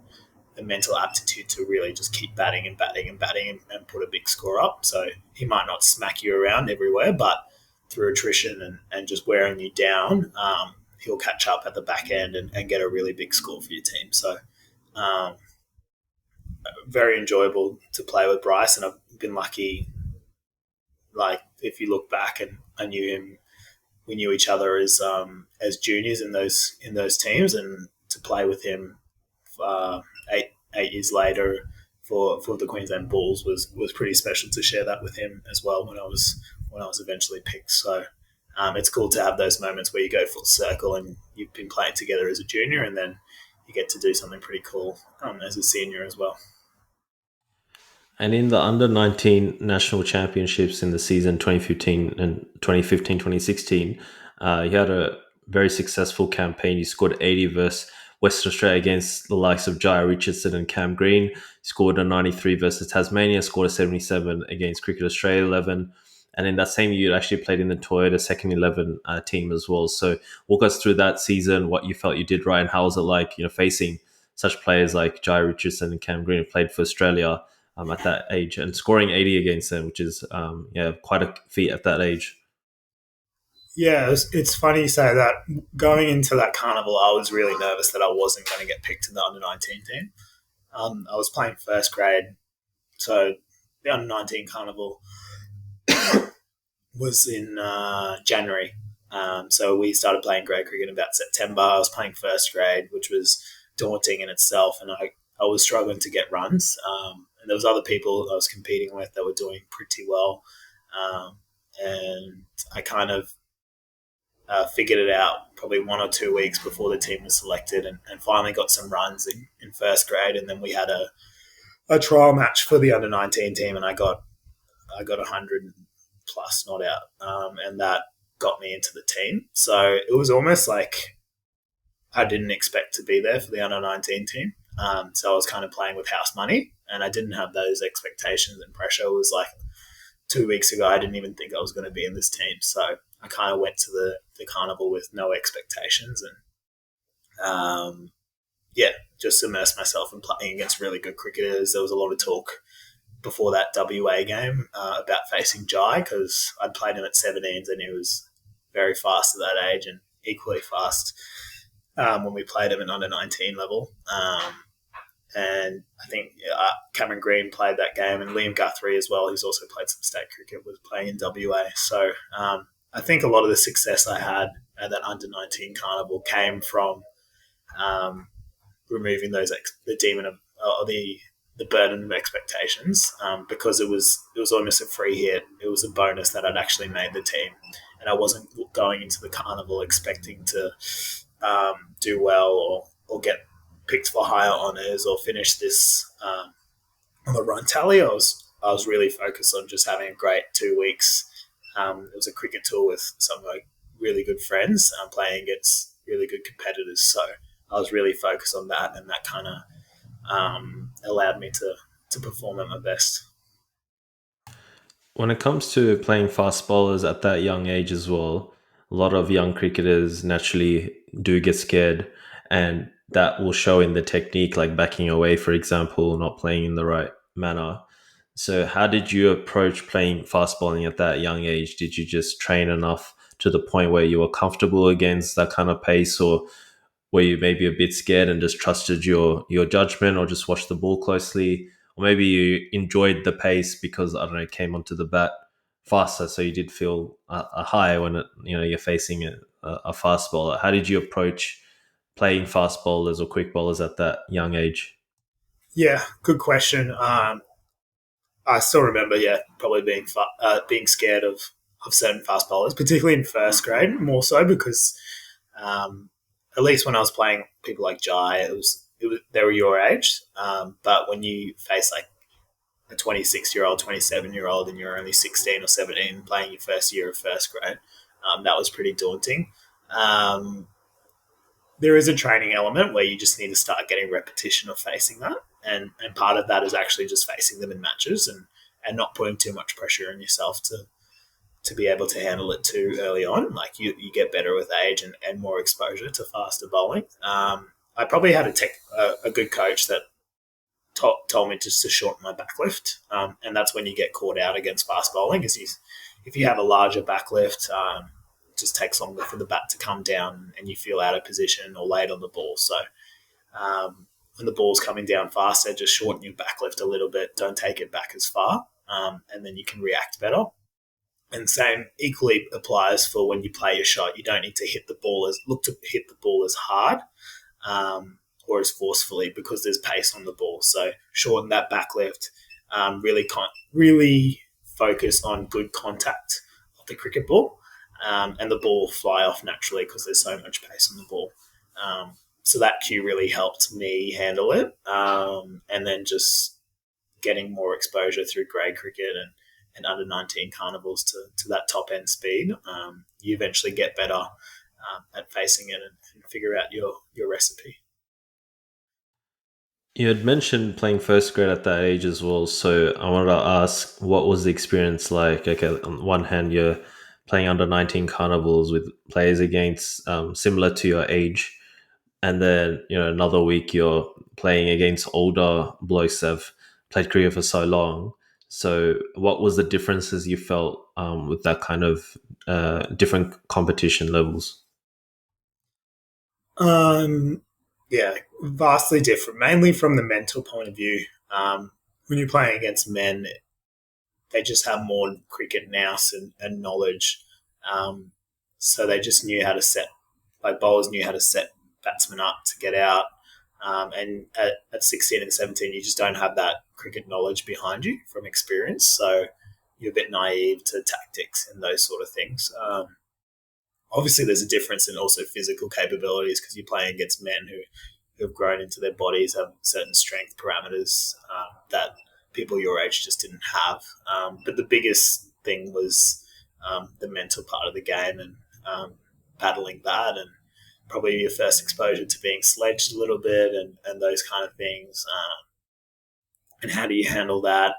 the mental aptitude to really just keep batting and batting and batting and put a big score up. So he might not smack you around everywhere, but through attrition and just wearing you down, he'll catch up at the back end and get a really big score for your team. So um, very enjoyable to play with Bryce, and I've been lucky. Like if you look back, and I knew him, we knew each other as juniors in those teams, and to play with him 8 years later for the Queensland Bulls was pretty special to share that with him as well when I was eventually picked. So it's cool to have those moments where you go full circle and you've been playing together as a junior, and then you get to do something pretty cool as a senior as well. And in the under 19 national championships in the season 2015 and 2015 2016, he had a very successful campaign. He scored 80 versus West Australia against the likes of Jaya Richardson and Cam Green. He scored a 93 versus Tasmania, scored a 77 against Cricket Australia 11. And in that same year, you actually played in the Toyota second 11 team as well. So walk us through that season, what you felt you did right, and how was it like, facing such players like Jai Richardson and Cam Green who played for Australia at that age, and scoring 80 against them, which is yeah, quite a feat at that age. Yeah, it's funny you say that. Going into that carnival, I was really nervous that I wasn't going to get picked in the under 19 team. I was playing first grade, so the under 19 carnival was in January. So we started playing grade cricket in about September. I was playing first grade, which was daunting in itself, and I was struggling to get runs. And there was other people I was competing with that were doing pretty well, and I kind of figured it out probably 1 or 2 weeks before the team was selected, and finally got some runs in first grade, and then we had a trial match for the under 19 team, and I got 100 plus not out, and that got me into the team. So it was almost like I didn't expect to be there for the under 19 team. So I was kind of playing with house money, and I didn't have those expectations and pressure. It was like 2 weeks ago, I didn't even think I was going to be in this team. So I kind of went to the carnival with no expectations, and yeah, just immersed myself in playing against really good cricketers. There was a lot of talk before that WA game about facing Jai, because I'd played him at 17s and he was very fast at that age, and equally fast when we played him at under 19 level. And I think Cameron Green played that game, and Liam Guthrie as well, who's also played some state cricket, was playing in WA. So I think a lot of the success I had at that under 19 carnival came from removing the demon of the burden of expectations, because it was almost a free hit. It was a bonus that I'd actually made the team, and I wasn't going into the carnival expecting to do well, or get picked for higher honours, or finish this on the run tally. I was really focused on just having a great 2 weeks. It was a cricket tour with some of my really good friends, playing against really good competitors. So I was really focused on that, and that kind of allowed me to perform at my best. When it comes to playing fast bowlers at that young age as well, a lot of young cricketers naturally do get scared, and that will show in the technique, like backing away, for example, not playing in the right manner. So, how did you approach playing fast bowling at that young age? Did you just train enough to the point where you were comfortable against that kind of pace, or were you maybe a bit scared and just trusted your judgment, or just watched the ball closely, or maybe you enjoyed the pace because I don't know, it came onto the bat faster, so you did feel a high when you're facing a fast bowler. How did you approach playing fast bowlers or quick bowlers at that young age? Yeah, good question. I still remember, yeah, probably being scared of certain fast bowlers, particularly in first grade, more so because um, at least when I was playing people like Jai, it was they were your age. But when you face like a 26-year-old, 27-year-old, and you're only 16 or 17 playing your first year of first grade, that was pretty daunting. Um, there is a training element where you just need to start getting repetition of facing that. And part of that is actually just facing them in matches, and not putting too much pressure on yourself to be able to handle it too early on. Like you get better with age, and more exposure to faster bowling. I probably had a good coach that told me just to shorten my backlift, and that's when you get caught out against fast bowling. If you have a larger backlift, it just takes longer for the bat to come down, and you feel out of position or late on the ball. So when the ball's coming down faster, just shorten your backlift a little bit. Don't take it back as far, and then you can react better. And same equally applies for when you play your shot. You don't need to look to hit the ball as hard, or as forcefully, because there's pace on the ball. So shorten that backlift. Really focus on good contact of the cricket ball, and the ball will fly off naturally because there's so much pace on the ball. So that cue really helped me handle it, and then just getting more exposure through grade cricket and under 19 carnivals to that top end speed. You eventually get better at facing it, and figure out your recipe. You had mentioned playing first grade at that age as well, so I wanted to ask, what was the experience like? Okay, on one hand, you're playing under 19 carnivals with players against similar to your age, and then another week you're playing against older blokes that have played cricket for so long. So, what was the differences you felt with that kind of different competition levels? Um, yeah, vastly different, mainly from the mental point of view. When you're playing against men, they just have more cricket nous and knowledge. Um, so they just knew how to set, like bowlers knew how to set batsmen up to get out. And at 16 and 17, you just don't have that cricket knowledge behind you from experience. So you're a bit naive to tactics and those sort of things. Obviously, there's a difference in also physical capabilities because you're playing against men who have grown into their bodies, have certain strength parameters that people your age just didn't have. But the biggest thing was the mental part of the game and battling that, and probably your first exposure to being sledged a little bit and those kind of things. And how do you handle that?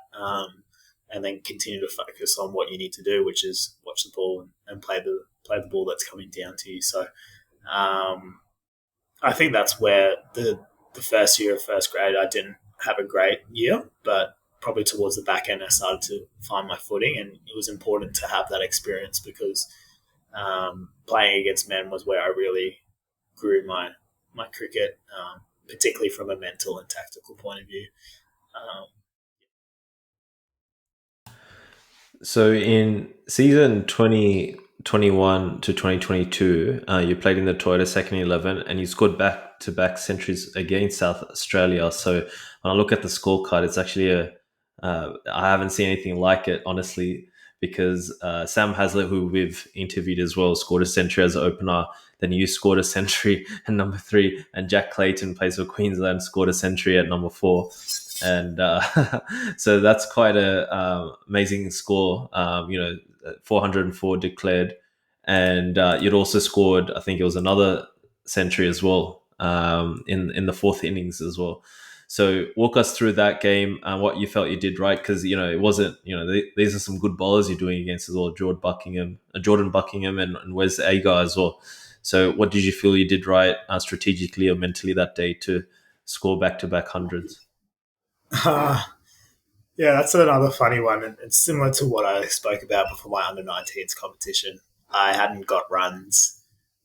And then continue to focus on what you need to do, which is watch the ball and play the ball that's coming down to you. So I think that's where the first year of first grade I didn't have a great year, but probably towards the back end I started to find my footing, and it was important to have that experience because playing against men was where I really grew my cricket, particularly from a mental and tactical point of view. Um, So in season 2021 to 2022, you played in the Toyota second 11 and you scored back-to-back centuries against South Australia. So when I look at the scorecard, it's actually I haven't seen anything like it, honestly, because Sam Hazlitt, who we've interviewed as well, scored a century as an opener. Then you scored a century at number 3, and Jack Clayton plays for Queensland, scored a century at number 4. And so that's quite a amazing score. 404 declared, and you'd also scored, I think it was another century as well, in the fourth innings as well. So walk us through that game and what you felt you did right, because it wasn't, these are some good bowlers you're doing against as well, Jordan Buckingham, and Wes Agar as well. So what did you feel you did right strategically or mentally that day to score back to back hundreds? uh, yeah, that's another funny one. And it's similar to what I spoke about before my under 19s competition. I hadn't got runs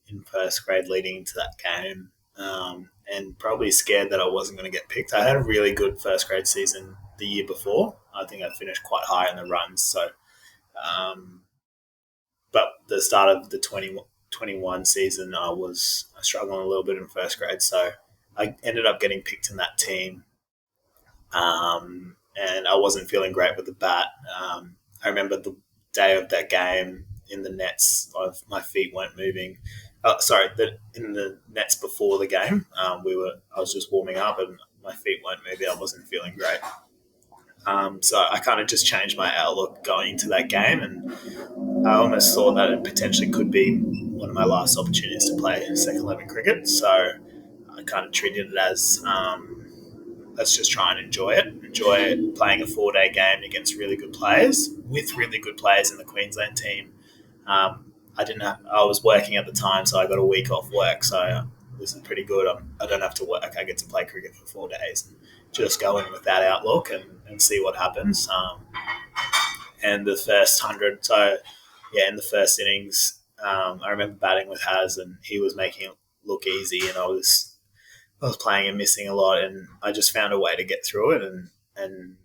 in first grade leading into that game, and probably scared that I wasn't going to get picked. I had a really good first grade season the year before. I think I finished quite high in the runs. So, but the start of the 2021 season, I was struggling a little bit in first grade. So I ended up getting picked in that team, and I wasn't feeling great with the bat. I remember the day of that game in the nets, my feet weren't moving. In the nets before the game, I was just warming up and my feet weren't moving. I wasn't feeling great. So I kind of just changed my outlook going into that game, and I almost thought that it potentially could be one of my last opportunities to play second 11 cricket. So I kind of treated it as let's just try and enjoy it. Enjoy playing a 4-day game against really good players with really good players in the Queensland team. I was working at the time, so I got a week off work. So this is pretty good. I don't have to work. I get to play cricket for 4 days. And just go in with that outlook and see what happens. And the first 100, so yeah, in the first innings, I remember batting with Haz, and he was making it look easy, and I was playing and missing a lot, and I just found a way to get through it, and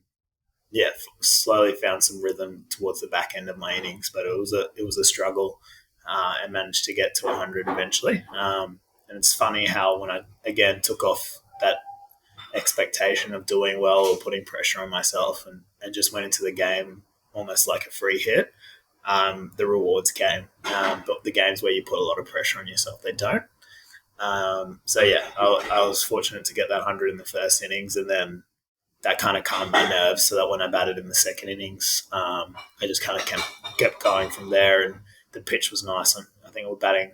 yeah, slowly found some rhythm towards the back end of my innings, but it was a struggle, and managed to get to 100 eventually. And it's funny how when I again took off that expectation of doing well or putting pressure on myself, and just went into the game almost like a free hit, the rewards came. But the games where you put a lot of pressure on yourself, they don't. So yeah, I was fortunate to get that 100 in the first innings, and then that kind of calmed my nerves, so that when I batted in the second innings, I just kind of kept going from there, and the pitch was nice. I think we were batting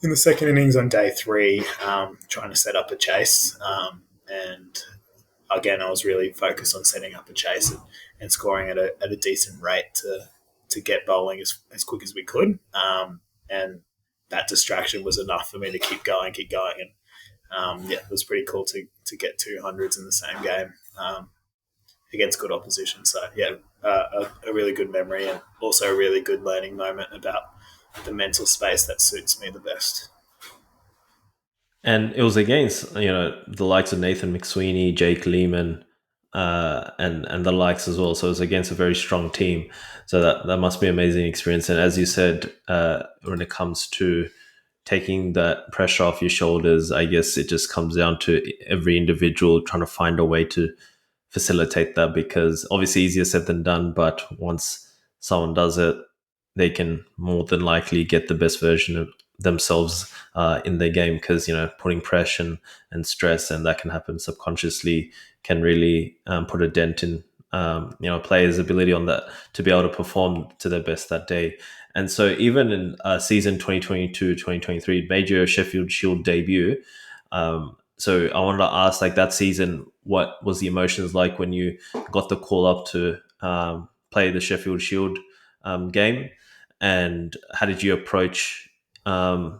in the second innings on day 3, trying to set up a chase, and again, I was really focused on setting up a chase and scoring at a decent rate to get bowling as quick as we could, and that distraction was enough for me to keep going, and yeah, it was pretty cool to get 200s in the same game. against good opposition. So yeah, a really good memory and also a really good learning moment about the mental space that suits me the best. And it was against the likes of Nathan McSweeney, Jake Lehman, and the likes as well. So it was against a very strong team. So that must be an amazing experience. And as you said, when it comes to taking that pressure off your shoulders, I guess it just comes down to every individual trying to find a way to facilitate that, because obviously easier said than done, but once someone does it, they can more than likely get the best version of themselves in their game, because putting pressure and stress, and that can happen subconsciously, can really put a dent in players' ability on that to be able to perform to their best that day. And so even in season 2022-2023, made your Sheffield Shield debut. So I wanted to ask, like, that season, what was the emotions like when you got the call up to play the Sheffield Shield game, and how did you approach, when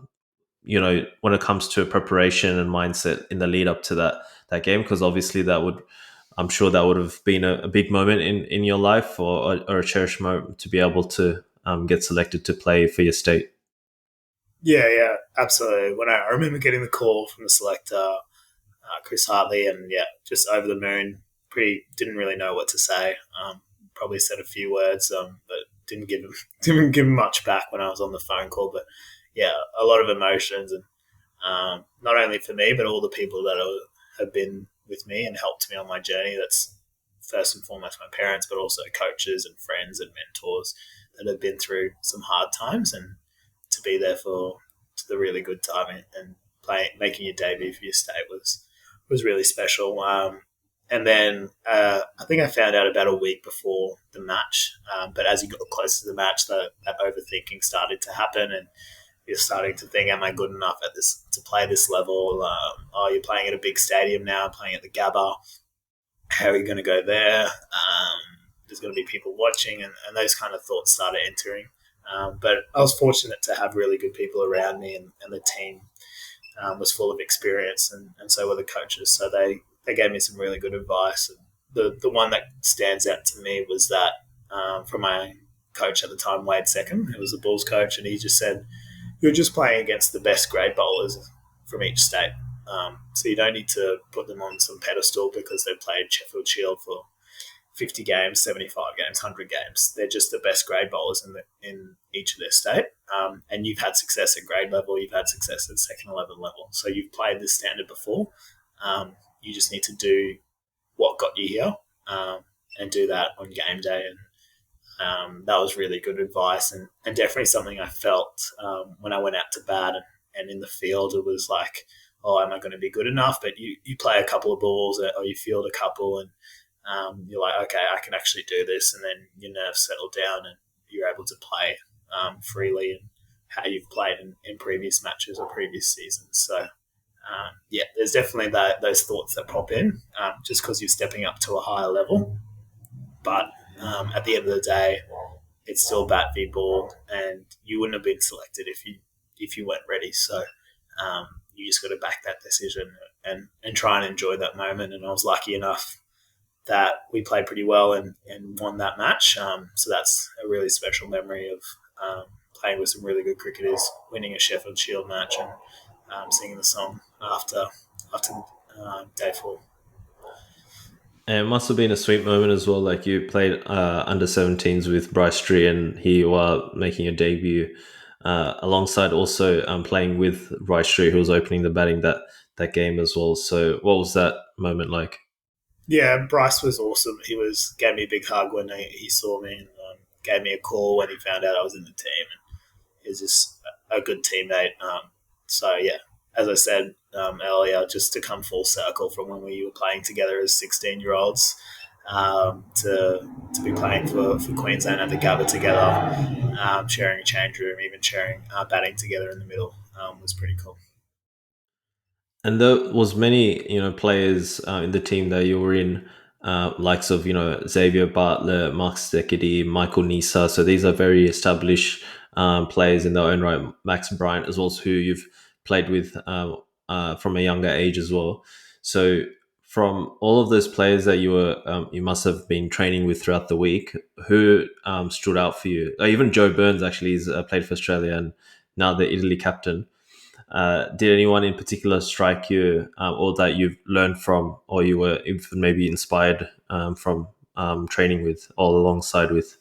it comes to preparation and mindset in the lead up to that game? Because obviously I'm sure that would have been a big moment in your life, or a cherished moment to be able to get selected to play for your state. Yeah, yeah, absolutely. When I remember getting the call from the selector, Chris Hartley, and yeah, just over the moon. Pretty didn't really know what to say. Probably said a few words, but didn't give him didn't give him much back when I was on the phone call. But yeah, a lot of emotions, and not only for me, but all the people that have been with me and helped me on my journey. That's first and foremost my parents, but also coaches and friends and mentors that have been through some hard times, and to be there for to the really good time and making your debut for your state was really special. And then I think I found out about a week before the match. But as you got closer to the match, that overthinking started to happen, and you're starting to think, "Am I good enough at this to play this level? Oh, you're playing at a big stadium now, playing at the Gabba. How are you going to go there? There's going to be people watching," and those kind of thoughts started entering. But I was fortunate to have really good people around me, and the team was full of experience, and so were the coaches. So they gave me some really good advice. And the one that stands out to me was that from my coach at the time, Wade Second, who was the Bulls coach, and he just said, "You're just playing against the best grade bowlers from each state. So you don't need to put them on some pedestal because they've played Sheffield Shield for 50 games, 75 games, 100 games. They're just the best grade bowlers in each of their state. And you've had success at grade level, you've had success at second 11 level. So you've played this standard before. You just need to do what got you here, and do that on game day." And that was really good advice, and definitely something I felt when I went out to bat, and in the field. It was like, oh, am I going to be good enough? But you play a couple of balls, or you field a couple, and you're like, okay, I can actually do this. And then your nerves settle down, and you're able to play freely, and how you've played in previous matches or previous seasons. So yeah, there's definitely those thoughts that pop in, just because you're stepping up to a higher level. But at the end of the day, it's still bat v ball, and you wouldn't have been selected if you weren't ready. So you just got to back that decision, and try and enjoy that moment. And I was lucky enough that we played pretty well, and won that match. So that's a really special memory of playing with some really good cricketers, winning a Sheffield Shield match, and singing the song after day four. And it must have been a sweet moment as well. Like, you played under 17s with Bryce Tree, and here you are making a debut alongside also playing with Bryce Tree, who was opening the batting that game as well. So what was that moment like? Yeah, Bryce was awesome. Gave me a big hug when he saw me, and gave me a call when he found out I was in the team. And he was just a good teammate. So yeah, as I said earlier, just to come full circle from when we were playing together as 16-year-olds, to be playing for Queensland at the Gabba together, sharing a change room, even sharing batting together in the middle, was pretty cool. And there was many, players in the team that you were in, likes of, Xavier Bartlett, Mark Steckedy, Michael Nisa. So these are very established players in their own right. Max Bryant as well, who you've played with from a younger age as well. So from all of those players that you must have been training with throughout the week, who stood out for you? Even Joe Burns actually is played for Australia and now the Italy captain. Did anyone in particular strike you, or that you've learned from, or you were maybe inspired from training with, or alongside with?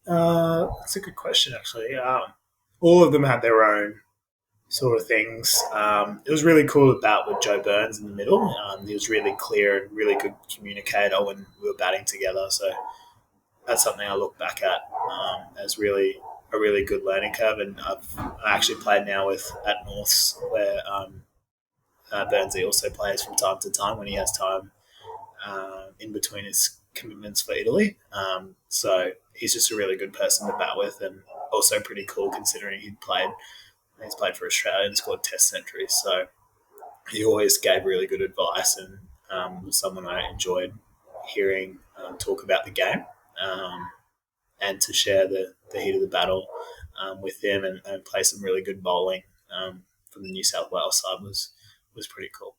That's a good question, actually. All of them had their own sort of things. It was really cool about with Joe Burns in the middle. He was really clear and really good communicator when we were batting together. So that's something I look back at as really a really good learning curve. And I actually played now with at Norths where Burnsy also plays from time to time when he has time in between his commitments for Italy. So he's just a really good person to bat with, and also pretty cool considering he's played for Australia and scored Test centuries. So he always gave really good advice, and was someone I enjoyed hearing talk about the game, and to share the heat of the battle with him, and play some really good bowling from the New South Wales side was pretty cool.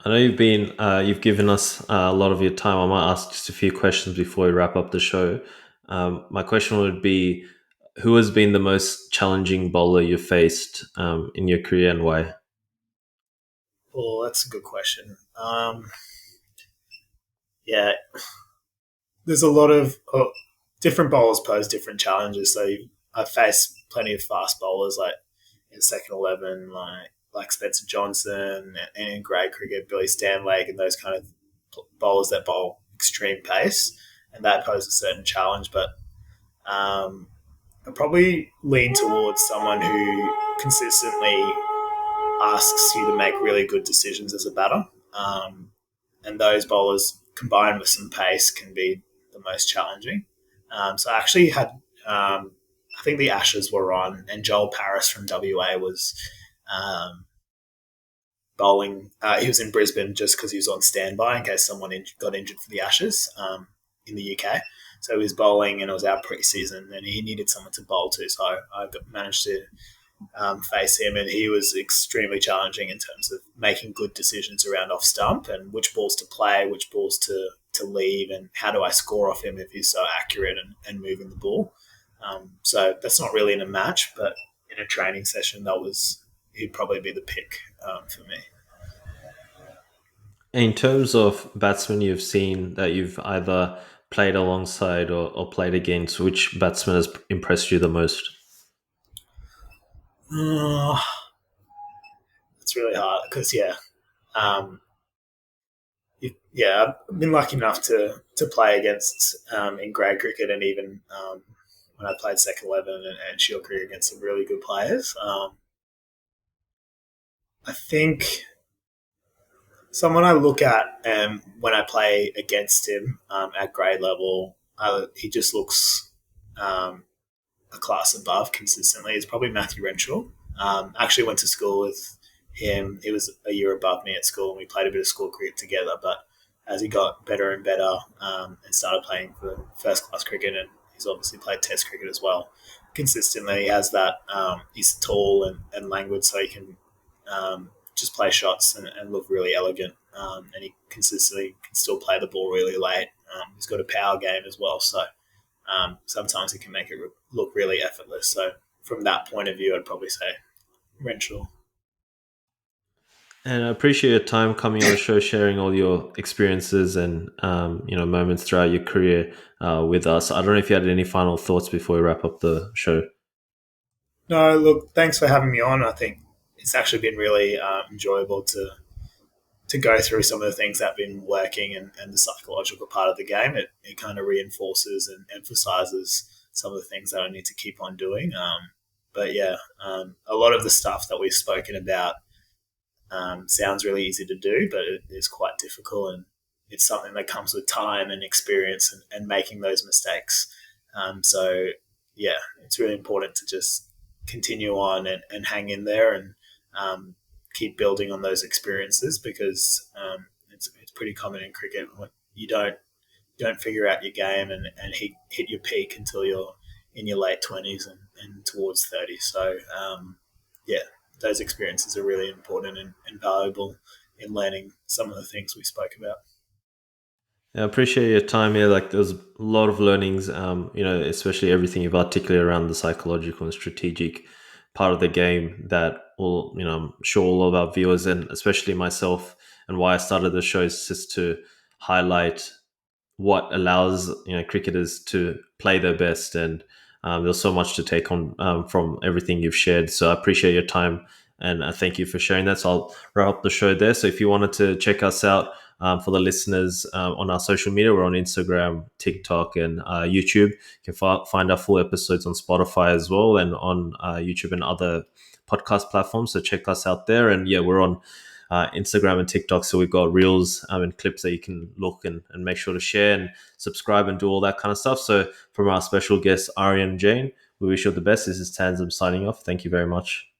I know you've given us a lot of your time. I might ask just a few questions before we wrap up the show. My question would be, who has been the most challenging bowler you've faced in your career, and why? Well, that's a good question. Yeah, there's a lot of different bowlers pose different challenges. So I've faced plenty of fast bowlers like in second 11, like Spencer Johnson, and in grade cricket, Billy Stanlake, and those kind of bowlers that bowl extreme pace, and that poses a certain challenge. But I probably lean towards someone who consistently asks you to make really good decisions as a batter. And those bowlers combined with some pace can be the most challenging. So I actually had, I think the Ashes were on, and Joel Paris from WA was um, bowling. He was in Brisbane just because he was on standby in case someone got injured for the Ashes in the UK. So he was bowling, and it was our pre-season, and he needed someone to bowl to. So I managed to face him, and he was extremely challenging in terms of making good decisions around off stump and which balls to play, which balls to leave, and how do I score off him if he's so accurate and moving the ball. So that's not really in a match, but in a training session, he'd probably be the pick for me. In terms of batsmen you've seen that you've either played alongside or played against, which batsman has impressed you the most? Uh, it's really hard because um, yeah, I've been lucky enough to play against in grade cricket, and even when I played second 11 and shield cricket against some really good players. I think someone I look at when I play against him at grade level, he just looks um, a class above consistently. Is probably Matthew Renshaw. I actually went to school with him. He was a year above me at school, and we played a bit of school cricket together. But as he got better and better and started playing for first class cricket, and he's obviously played Test cricket as well, consistently he has that. He's tall and languid, so he can just play shots and look really elegant. And he consistently can still play the ball really late. He's got a power game as well, so sometimes it can make it look really effortless. So from that point of view, I'd probably say Renshaw. And I appreciate your time coming on the show, sharing all your experiences and moments throughout your career with us. I don't know if you had any final thoughts before we wrap up the show. No, look, thanks for having me on. I think it's actually been really enjoyable to go through some of the things that have been working, and the psychological part of the game. It kind of reinforces and emphasizes some of the things that I need to keep on doing. But yeah, a lot of the stuff that we've spoken about sounds really easy to do, but it is quite difficult, and it's something that comes with time and experience, and making those mistakes. So yeah, it's really important to just continue on and hang in there, and keep building on those experiences, because it's pretty common in cricket when you don't figure out your game and hit your peak until you're in your late 20s and towards 30. So yeah, those experiences are really important and valuable in learning some of the things we spoke about. Yeah, I appreciate your time here. Like, there's a lot of learnings, especially everything you've articulated around the psychological and strategic part of the game that will, I'm sure all of our viewers and especially myself, and why I started the show is just to highlight what allows cricketers to play their best. And there's so much to take on from everything you've shared. So I appreciate your time, and thank you for sharing that. So I'll wrap up the show there. So if you wanted to check us out, for the listeners, on our social media, we're on Instagram, TikTok, and YouTube. You can find our full episodes on Spotify as well, and on YouTube and other podcast platforms. So check us out there. And yeah, we're on Instagram and TikTok. So we've got reels and clips that you can look and make sure to share and subscribe and do all that kind of stuff. So from our special guest, Aryan Jain, we wish you all the best. This is Tanzim signing off. Thank you very much.